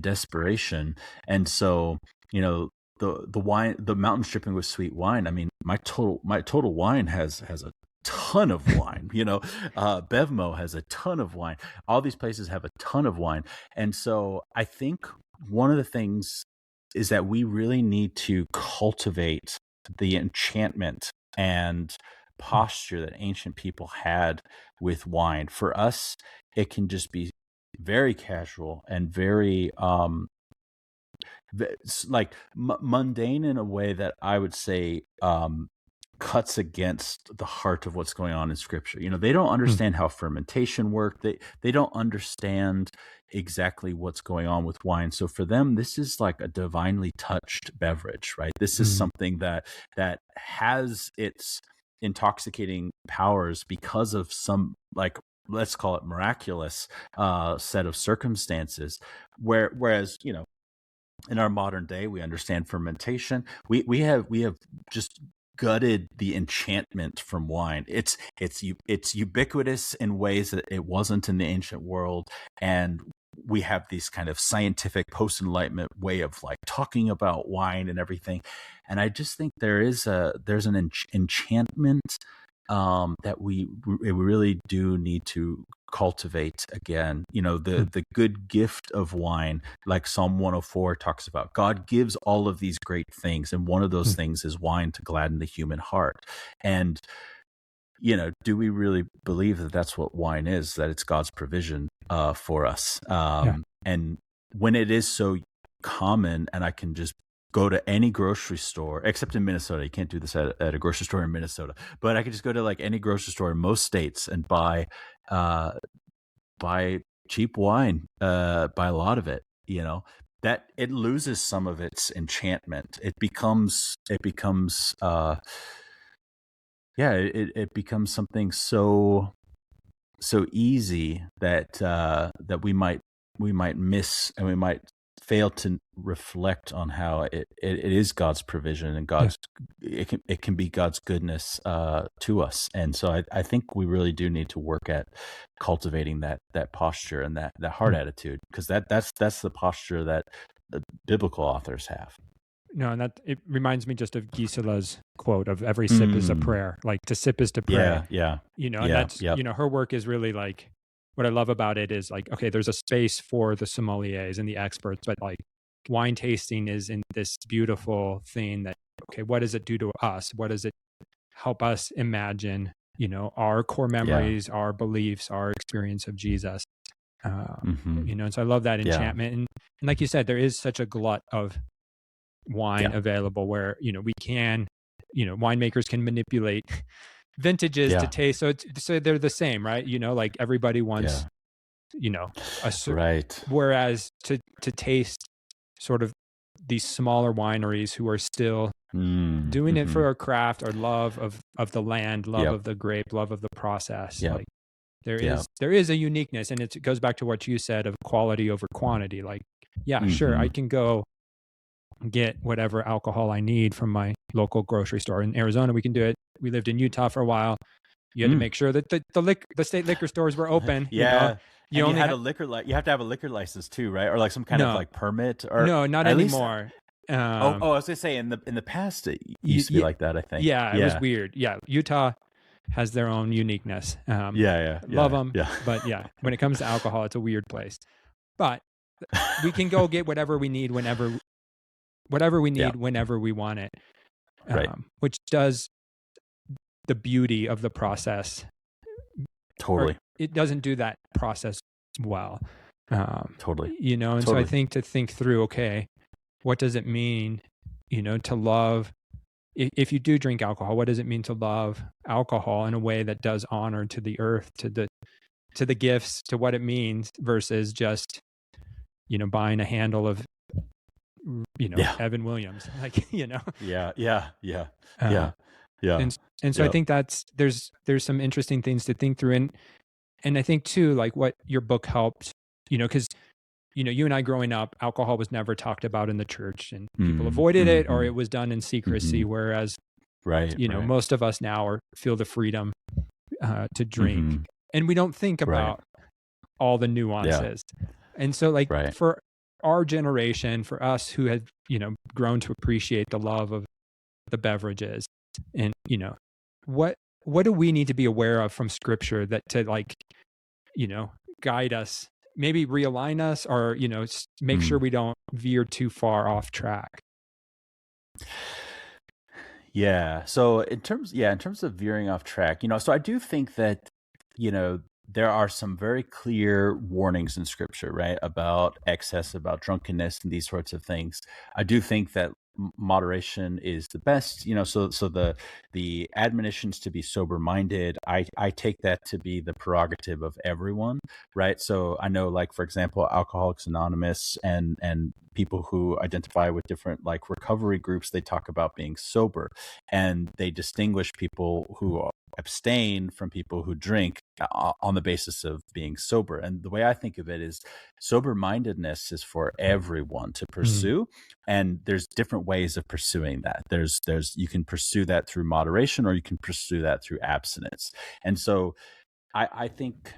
desperation. And so, the wine, the mountains dripping with sweet wine. I mean, my total wine has a ton of wine. Bevmo has a ton of wine. All these places have a ton of wine. And so I think one of the things is that we really need to cultivate the enchantment and posture that ancient people had with wine. For us, it can just be very casual and very like mundane in a way that I would say cuts against the heart of what's going on in Scripture. They don't understand how fermentation works. They don't understand exactly what's going on with wine. So for them, this is like a divinely touched beverage, right? This is something that has its intoxicating powers because of some, like, let's call it miraculous set of circumstances. Whereas, in our modern day, we understand fermentation. We have just gutted the enchantment from wine. It's ubiquitous in ways that it wasn't in the ancient world, and we have this kind of scientific post-enlightenment way of like talking about wine and everything. And I just think there's an enchantment that we really do need to cultivate again. The good gift of wine, like Psalm 104 talks about. God gives all of these great things, and one of those things is wine to gladden the human heart. And do we really believe that that's what wine is, that it's God's provision for us? And when it is so common, and I can just go to any grocery store, except in Minnesota. You can't do this at a grocery store in Minnesota, but I could just go to like any grocery store in most states and buy cheap wine, buy a lot of it, that it loses some of its enchantment. It becomes something so easy that we might miss, and we might fail to reflect on how it is God's provision and it can be God's goodness to us. And so I think we really do need to work at cultivating that posture and that heart attitude, because that's the posture that the biblical authors have. No, and it reminds me just of Gisela's quote of every sip is a prayer. Like to sip is to pray. Yeah. And that's her work is really like, what I love about it is like, okay, there's a space for the sommeliers and the experts, but like wine tasting is in this beautiful thing that, okay, what does it do to us? What does it help us imagine, our core memories, our beliefs, our experience of Jesus? And so I love that enchantment. And like you said, there is such a glut of wine available where, we can, winemakers can manipulate vintages to taste. So they're the same, right? Like everybody wants, right. Whereas to taste sort of these smaller wineries who are still doing it for a craft or love of the land, love of the grape, love of the process. Like there is a uniqueness, and it goes back to what you said of quality over quantity. Like, sure, I can go get whatever alcohol I need from my local grocery store. In Arizona, we can do it. We lived in Utah for a while. You had to make sure that the state liquor stores were open. You have to have a liquor license too, right? Or like some kind of like permit. Or no, not anymore. I was gonna say in the past it used to be like that, I think. It was weird. Utah has their own uniqueness. Love them. But when it comes to alcohol, it's a weird place. But we can go get whatever we need whenever we want it, which does the beauty of the process. Totally. It doesn't do that process well. Totally. So I think to think through, okay, what does it mean, to love, if you do drink alcohol, what does it mean to love alcohol in a way that does honor to the earth, to the gifts, to what it means, versus just, buying a handle of Evan Williams, And so I think there's some interesting things to think through, and I think too, like what your book helped, because you and I growing up, alcohol was never talked about in the church, and people avoided it, or it was done in secrecy. Whereas, most of us now feel the freedom to drink, and we don't think about all the nuances. And so, like for our generation, for us who had, grown to appreciate the love of the beverages, and, what do we need to be aware of from Scripture that to like, guide us, maybe realign us, or, make sure we don't veer too far off track? Yeah. So in terms of veering off track, so I do think that, there are some very clear warnings in Scripture, right, about excess, about drunkenness, and these sorts of things. I do think that moderation is the best, so the admonitions to be sober minded, I take that to be the prerogative of everyone, right? So I know, like, for example, Alcoholics Anonymous and people who identify with different like recovery groups, they talk about being sober, and they distinguish people who abstain from people who drink on the basis of being sober. And the way I think of it is sober-mindedness is for everyone to pursue. And there's different ways of pursuing that. You can pursue that through moderation, or you can pursue that through abstinence. And so I think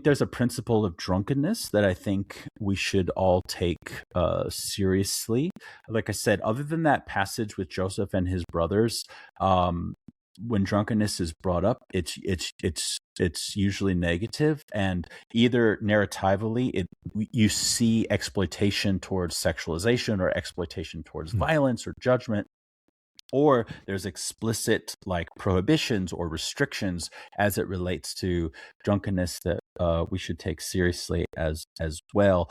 there's a principle of drunkenness that I think we should all take seriously. Like I said, other than that passage with Joseph and his brothers, when drunkenness is brought up, it's usually negative, and either narratively you see exploitation towards sexualization, or exploitation towards violence or judgment, or there's explicit like prohibitions or restrictions as it relates to drunkenness that we should take seriously as well.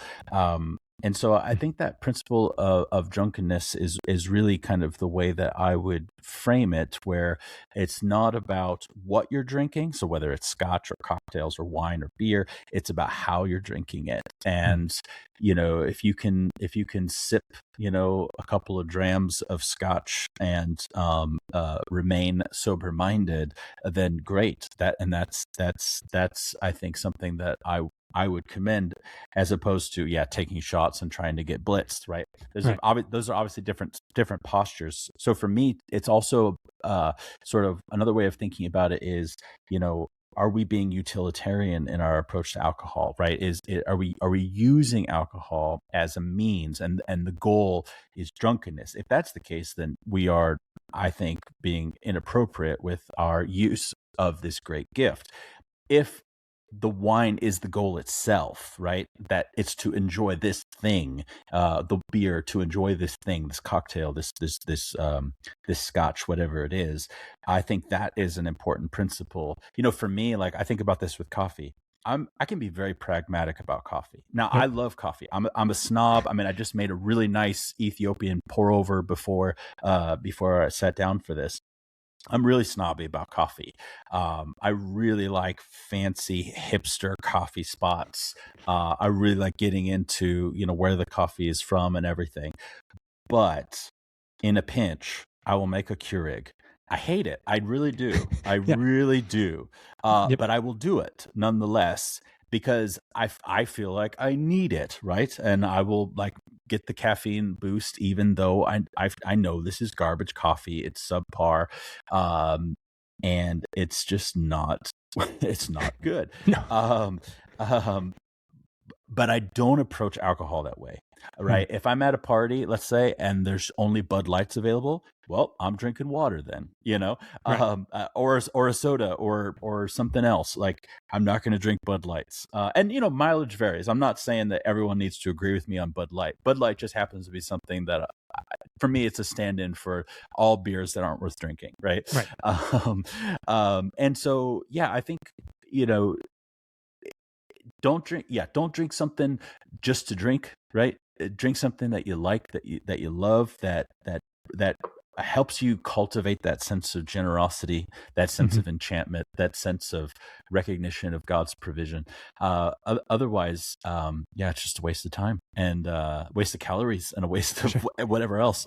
And so I think that principle of drunkenness is really kind of the way that I would frame it, where it's not about what you're drinking. So whether it's scotch or cocktails or wine or beer, it's about how you're drinking it. And, if you can sip, a couple of drams of scotch and remain sober minded, then great. That's I think something that I would commend, as opposed to taking shots and trying to get blitzed, right? Those are obviously different postures. So for me, it's also sort of another way of thinking about it is, are we being utilitarian in our approach to alcohol, right? Are we using alcohol as a means, and the goal is drunkenness? If that's the case, then we are, I think, being inappropriate with our use of this great gift. If the wine is the goal itself, right? That it's to enjoy this thing, the beer to enjoy this thing, this cocktail, this scotch, whatever it is. I think that is an important principle. For me, like I think about this with coffee. I can be very pragmatic about coffee. Now, I love coffee. I'm a snob. I mean, I just made a really nice Ethiopian pour over before I sat down for this. I'm really snobby about coffee. I really like fancy hipster coffee spots. I really like getting into, where the coffee is from and everything. But in a pinch, I will make a Keurig. I hate it. I really do. I really do. But I will do it nonetheless, because I feel like I need it, right? And I will like get the caffeine boost, even though I know this is garbage coffee. It's subpar, and it's just not. It's not good. No. But I don't approach alcohol that way, right? If I'm at a party, let's say, and there's only Bud Lights available, well, I'm drinking water then, Right. or a soda or something else. Like I'm not going to drink Bud Lights. And mileage varies. I'm not saying that everyone needs to agree with me on Bud Light. Bud Light just happens to be something that, for me, it's a stand-in for all beers that aren't worth drinking, right? Right. And so, I think don't drink something just to drink, right? Drink something that you like, that you love, that helps you cultivate that sense of generosity, that sense of enchantment, that sense of recognition of God's provision. Otherwise, it's just a waste of time, and waste of calories, and a waste of whatever else.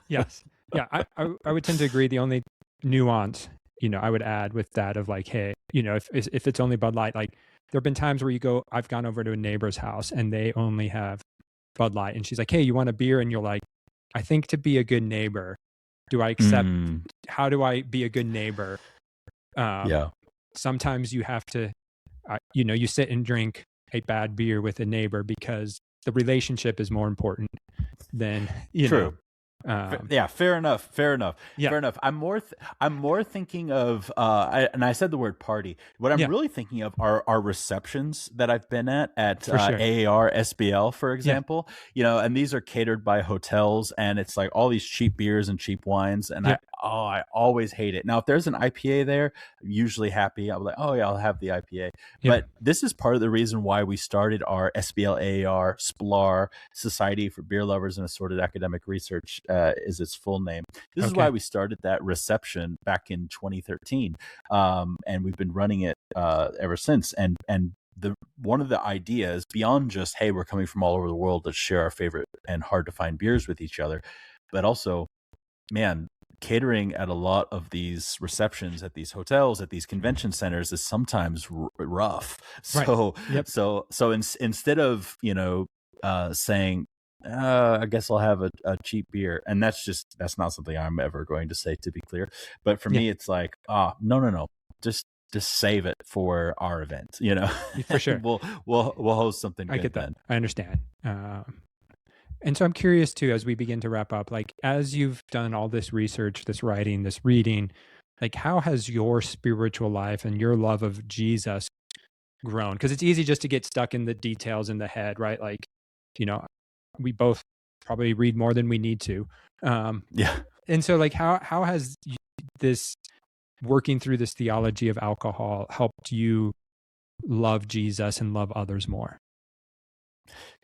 Yes. Yeah, I would tend to agree. The only nuance, I would add with that of like, hey, if it's only Bud Light, like there have been times where I've gone over to a neighbor's house and they only have Bud Light, and she's like, hey, you want a beer? And you're like, I think to be a good neighbor, do I accept, how do I be a good neighbor? Sometimes you have to, you sit and drink a bad beer with a neighbor because the relationship is more important than, True. Fair enough. Yeah. Fair enough. I'm more thinking of, and I said the word party. What I'm really thinking of are receptions that I've been at AAR, SBL, for example. And these are catered by hotels, and it's like all these cheap beers and cheap wines, and I always hate it. Now, if there's an IPA there, I'm usually happy. I'm like, oh yeah, I'll have the IPA. But this is part of the reason why we started our SBL AAR SPLAR, Society for Beer Lovers and Assorted Academic Research, is its full name. This is why we started that reception back in 2013, and we've been running it ever since. And one of the ideas, beyond just, hey, we're coming from all over the world to share our favorite and hard to find beers with each other, but also, man, catering at a lot of these receptions at these hotels, at these convention centers is sometimes rough. Right. So, Yep. instead of, saying, I guess I'll have a cheap beer. And that's not something I'm ever going to say, to be clear. But for Yeah. me, it's like, no. Just save it for our event, For sure. we'll host something I good get that. then. I understand. And so I'm curious too, as we begin to wrap up, like as you've done all this research, this writing, this reading, like how has your spiritual life and your love of Jesus grown? Because it's easy just to get stuck in the details in the head, right? Like, you know, we both probably read more than we need to. Yeah. And so like how has this working through this theology of alcohol helped you love Jesus and love others more?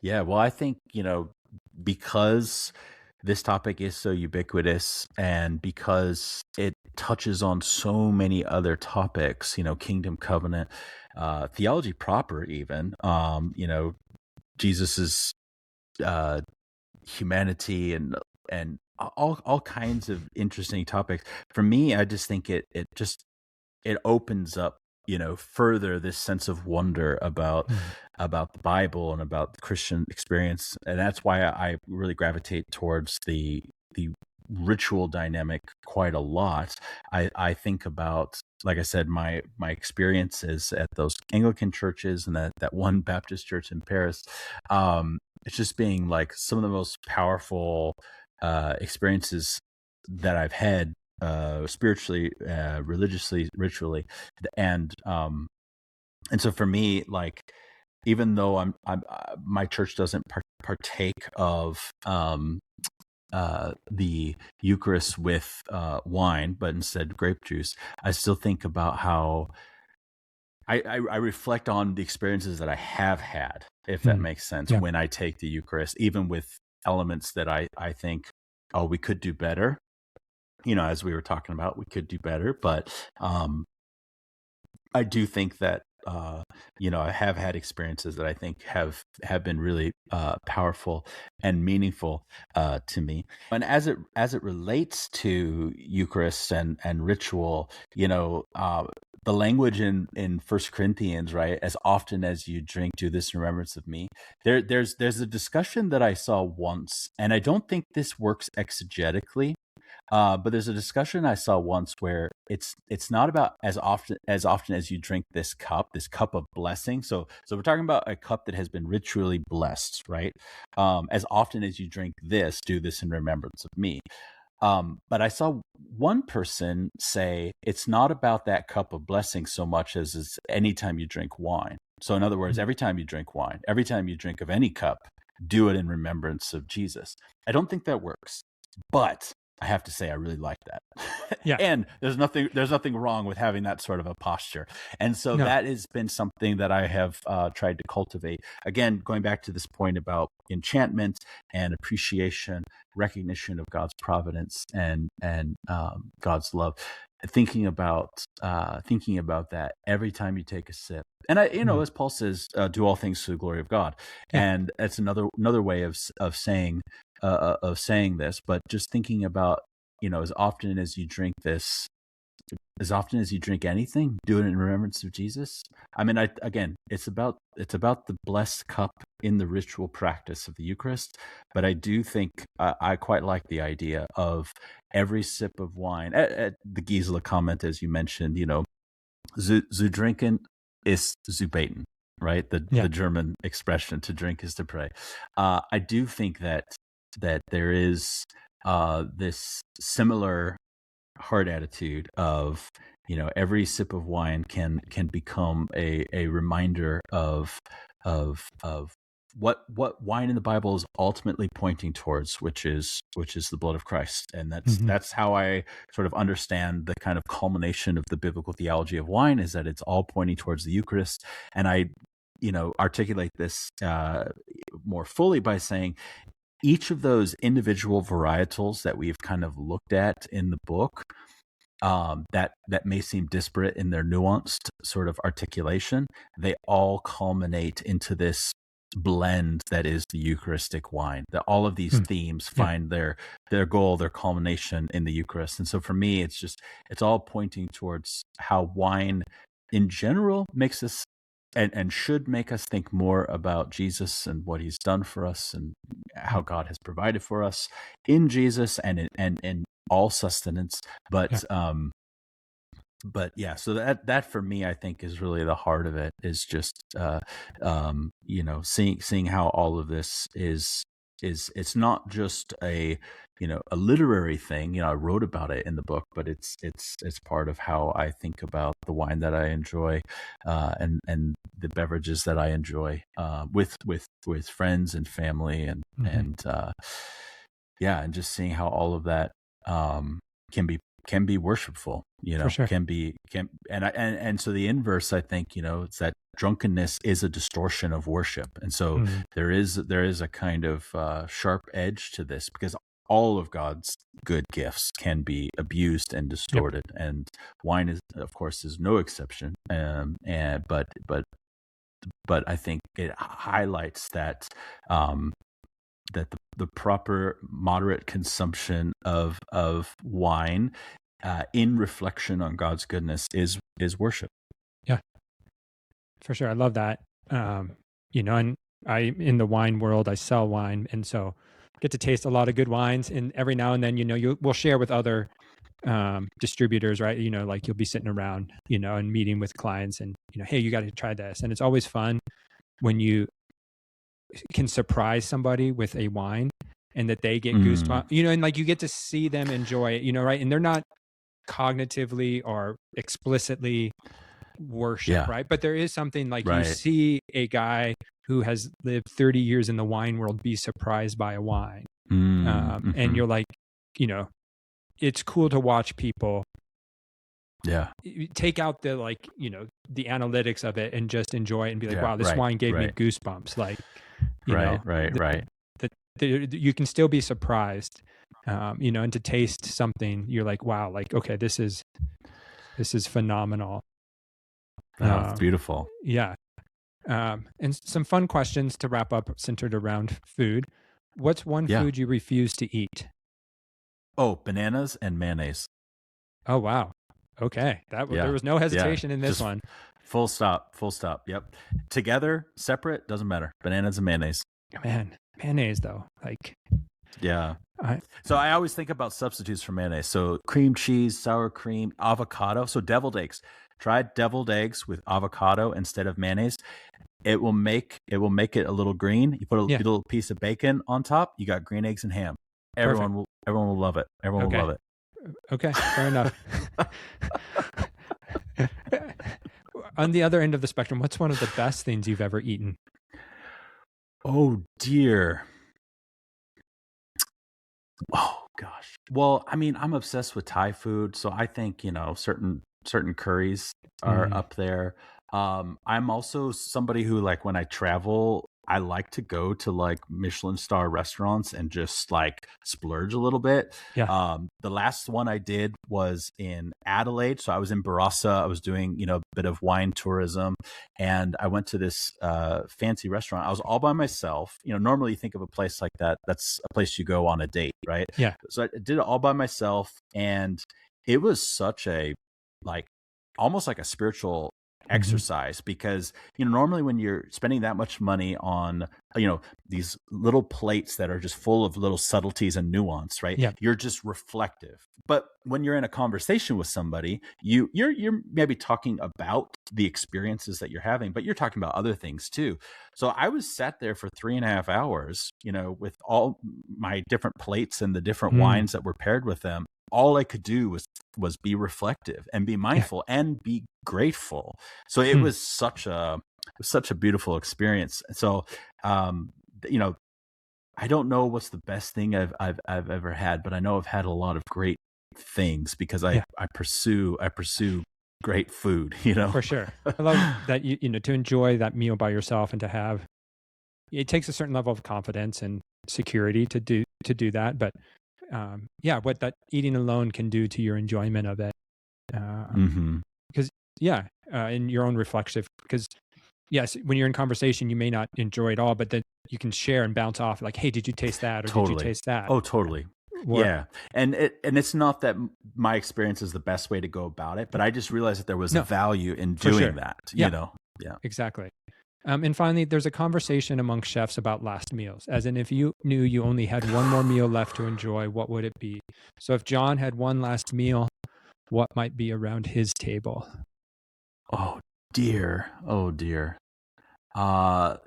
Yeah. Well, I think, because this topic is so ubiquitous and because it touches on so many other topics, kingdom, covenant, theology proper, even, Jesus's humanity and all kinds of interesting topics. For me, I just think it opens up, further this sense of wonder about the Bible and about the Christian experience, and that's why I really gravitate towards the ritual dynamic quite a lot. I think about, like I said, my experiences at those Anglican churches and that one Baptist church in Paris. It's just being like some of the most powerful experiences that I've had, spiritually, religiously, ritually, and so for me, like, even though I'm my church doesn't partake of the Eucharist with wine, but instead grape juice, I still think about how I reflect on the experiences that I have had, if that makes sense, Yeah. when I take the Eucharist, even with elements that I think, oh, we could do better. As we were talking about, we could do better, but I do think that I have had experiences that I think have been really powerful and meaningful to me. And as it relates to Eucharist and ritual, the language in First Corinthians, right? As often as you drink, do this in remembrance of me. There's a discussion that I saw once, and I don't think this works exegetically. But there's a discussion I saw once where it's not about as often as you drink this cup of blessing. So we're talking about a cup that has been ritually blessed, right? As often as you drink this, do this in remembrance of me. But I saw one person say it's not about that cup of blessing so much as it's anytime you drink wine. So in other words, every time you drink wine, every time you drink of any cup, do it in remembrance of Jesus. I don't think that works, but I have to say I really like that. Yeah. And there's nothing wrong with having that sort of a posture. And so that has been something that I have tried to cultivate. Again, going back to this point about enchantment and appreciation, recognition of God's providence and God's love. Thinking about that every time you take a sip. And as Paul says, do all things to the glory of God. Yeah. And that's another way of saying this, but just thinking about, as often as you drink this, as often as you drink anything, do it in remembrance of Jesus. I mean, it's about the blessed cup in the ritual practice of the Eucharist, but I do think I quite like the idea of every sip of wine. At the Gisela comment, as you mentioned, zu trinken ist zu beten, right? The German expression, to drink is to pray. I do think that there is this similar heart attitude of, every sip of wine can become a reminder of what wine in the Bible is ultimately pointing towards, which is the blood of Christ. And that's how I sort of understand the kind of culmination of the biblical theology of wine, is that it's all pointing towards the Eucharist. And I articulate this more fully by saying each of those individual varietals that we've kind of looked at in the book, that may seem disparate in their nuanced sort of articulation, they all culminate into this blend that is the Eucharistic wine, that all of these themes find their goal, their culmination in the Eucharist. And so for me, it's all pointing towards how wine in general makes us and should make us think more about Jesus and what he's done for us and how God has provided for us in Jesus and in all sustenance. But yeah, so that for me, I think is really the heart of it, is just seeing how all of this is it's not just a literary thing. I wrote about it in the book, but it's part of how I think about the wine that I enjoy, and the beverages that I enjoy, with friends and family, and and just seeing how all of that can be worshipful, For sure. and so the inverse, I think, it's that drunkenness is a distortion of worship. And so there is a kind of sharp edge to this, because all of God's good gifts can be abused and distorted. And wine is, of course, is no exception. But I think it highlights that, that the proper moderate consumption of wine, in reflection on God's goodness, is worship. Yeah, for sure. I love that. And I, in the wine world, I sell wine, and so get to taste a lot of good wines. And every now and then, we'll share with other distributors, right? Like you'll be sitting around, and meeting with clients, and hey, you got to try this. And it's always fun when you can surprise somebody with a wine and that they get goosebumps, and like you get to see them enjoy it, right? And they're not cognitively or explicitly worship, right? But there is something like you see a guy who has lived 30 years in the wine world be surprised by a wine. And you're like, it's cool to watch people take out the the analytics of it and just enjoy it and be like, wow, this wine gave me goosebumps. Like, you can still be surprised, and to taste something, you're like, wow, like, okay, this is phenomenal. It's beautiful. Yeah. And some fun questions to wrap up centered around food. What's one food you refuse to eat? Oh, bananas and mayonnaise. Oh, wow. Okay. There was no hesitation in this Just one. Full stop. Yep. Together, separate, doesn't matter. Bananas and mayonnaise. Man, mayonnaise though. Like, yeah. So I always think about substitutes for mayonnaise. So cream cheese, sour cream, avocado. So deviled eggs. Try deviled eggs with avocado instead of mayonnaise. It will make it a little green. You put a little piece of bacon on top. You got green eggs and ham. Everyone will love it. Everyone will love it. Okay, fair enough. On the other end of the spectrum, what's one of the best things you've ever eaten? Oh dear. Oh gosh. Well, I mean, I'm obsessed with Thai food, so I think, certain curries are up there. I'm also somebody who, like, when I travel, I like to go to like Michelin star restaurants and just like splurge a little bit. Yeah. The last one I did was in Adelaide. So I was in Barossa. I was doing, a bit of wine tourism, and I went to this fancy restaurant. I was all by myself. Normally you think of a place like that, that's a place you go on a date, right? Yeah. So I did it all by myself, and it was such a, like, almost like a spiritual exercise, because normally when you're spending that much money on these little plates that are just full of little subtleties and nuance, right? You're just reflective. But when you're in a conversation with somebody, you're maybe talking about the experiences that you're having, but you're talking about other things too. So I was sat there for 3.5 hours, with all my different plates and the different wines that were paired with them. All I could do was be reflective and be mindful and be grateful. So it was such a beautiful experience. So, I don't know what's the best thing I've ever had, but I know I've had a lot of great things because I pursue great food, For sure. I love that to enjoy that meal by yourself, and to have, it takes a certain level of confidence and security to do that. But what that eating alone can do to your enjoyment of it. Because in your own reflexive, because yes, when you're in conversation, you may not enjoy it all, but then you can share and bounce off like, hey, did you taste that? Or did you Totally. taste that? Oh, totally. Or, Yeah. And it's not that my experience is the best way to go about it, but I just realized that there was No, a value in for doing sure. that, Yeah. you know? Yeah. Exactly. And finally, there's a conversation among chefs about last meals, as in if you knew you only had one more meal left to enjoy, what would it be? So if John had one last meal, what might be around his table? Oh dear. Oh dear. Uh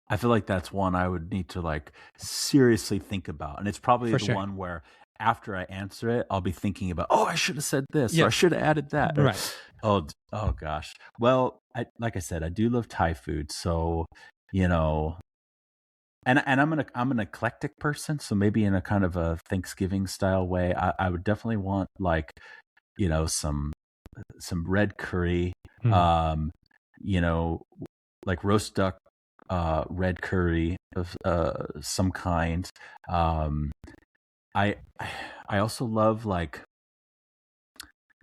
I feel like that's one I would need to like seriously think about. And it's probably For the sure. one where after I answer it, I'll be thinking about, oh, I should have said this, or I Yeah. should have added that. Or, Right. oh gosh. Well, like I said, I do love Thai food, so you know, and I'm an eclectic person, so maybe in a kind of a Thanksgiving style way, I would definitely want like, you know, some red curry, Hmm. you know, like roast duck, red curry of some kind. Um, I I also love like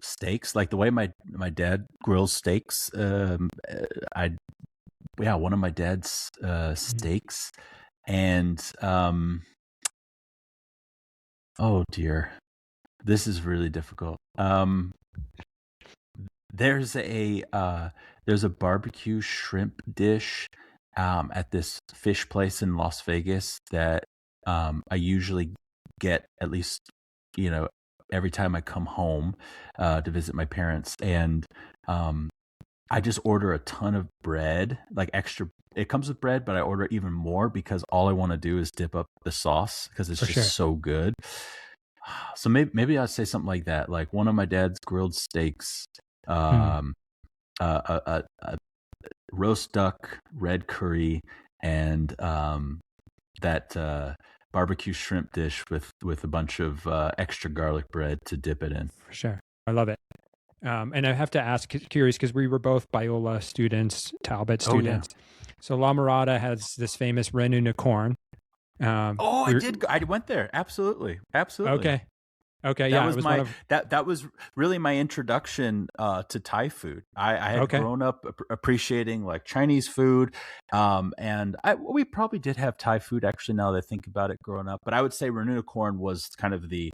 steaks, like the way my dad grills steaks. I yeah, one of my dad's steaks, and oh dear, this is really difficult. There's a barbecue shrimp dish at this fish place in Las Vegas that I usually get at least, you know, every time I come home to visit my parents, and um, I just order a ton of bread, like extra. It comes with bread, but I order even more because all I want to do is dip up the sauce because it's For just sure. so good. So maybe I'd say something like that, like one of my dad's grilled steaks, um, a roast duck, red curry, and that barbecue shrimp dish with a bunch of extra garlic bread to dip it in. For sure. I love it. And I have to ask, curious, because we were both Biola students, Talbot Oh yeah. students. So La Mirada has this famous Renu na corn. Oh, I we're- did. I went there. Absolutely. Okay. That Yeah. was It was my one of, that was really my introduction to Thai food. I had Okay. grown up appreciating like Chinese food, and we probably did have Thai food actually. Now that I think about it, growing up, but I would say Renuna corn was kind of the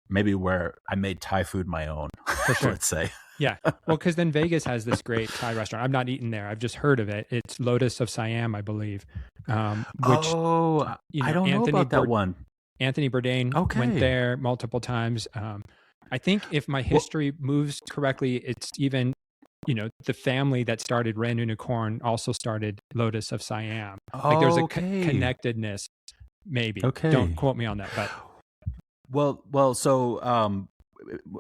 maybe where I made Thai food my own. For sure. Let's say. Yeah. Well, because then Vegas has this great Thai restaurant. I've not eaten there. I've just heard of it. It's Lotus of Siam, I believe. Which, Oh, you know, I don't know Anthony about that one. Anthony Bourdain Okay. went there multiple times. I think if my history moves correctly, it's even, you know, the family that started Renu na corn also started Lotus of Siam. Like there's a Okay. connectedness, maybe. Okay. Don't quote me on that, but Well, so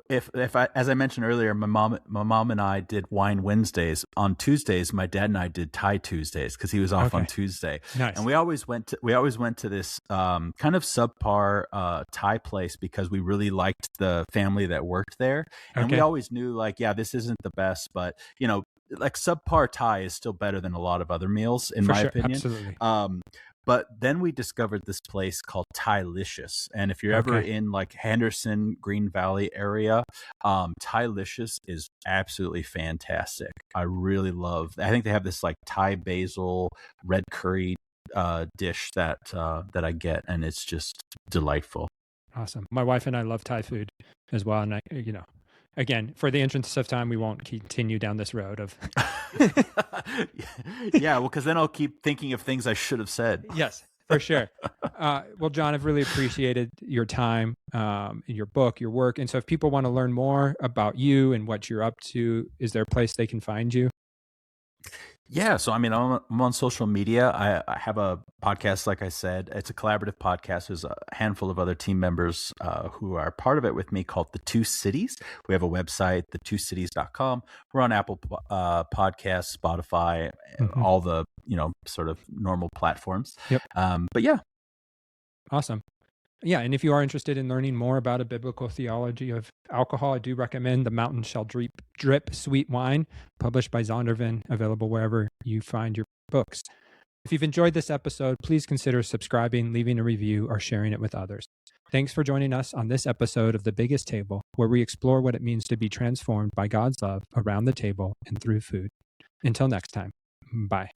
if I, as I mentioned earlier, my mom and I did wine Wednesdays. On Tuesdays, my dad and I did Thai Tuesdays because he was off on Okay. Tuesday. nice. And we always went to this kind of subpar Thai place because we really liked the family that worked there, and we Okay. always knew like, yeah, this isn't the best, but you know, like subpar Thai is still better than a lot of other meals in For my sure. opinion. Absolutely. But then we discovered this place called Thai-licious. And if you're ever Okay. in like Henderson, Green Valley area, Thai-licious is absolutely fantastic. I really love, I think they have this like Thai basil red curry dish that I get, and it's just delightful. Awesome. My wife and I love Thai food as well. And I, you know, again, for the interest of time, we won't continue down this road of. Yeah, well, because then I'll keep thinking of things I should have said. Yes, for sure. Well, John, I've really appreciated your time, your book, your work. And so if people want to learn more about you and what you're up to, is there a place they can find you? Yeah, so I mean, I'm on social media. I have a podcast, like I said. It's a collaborative podcast. There's a handful of other team members who are part of it with me called The Two Cities. We have a website, thetwocities.com. We're on Apple Podcasts, Spotify, all the, you know, sort of normal platforms. Yep. But yeah. Awesome. Yeah, and if you are interested in learning more about a biblical theology of alcohol, I do recommend The Mountain Shall Drip Sweet Wine, published by Zondervan, available wherever you find your books. If you've enjoyed this episode, please consider subscribing, leaving a review, or sharing it with others. Thanks for joining us on this episode of The Biggest Table, where we explore what it means to be transformed by God's love around the table and through food. Until next time, bye.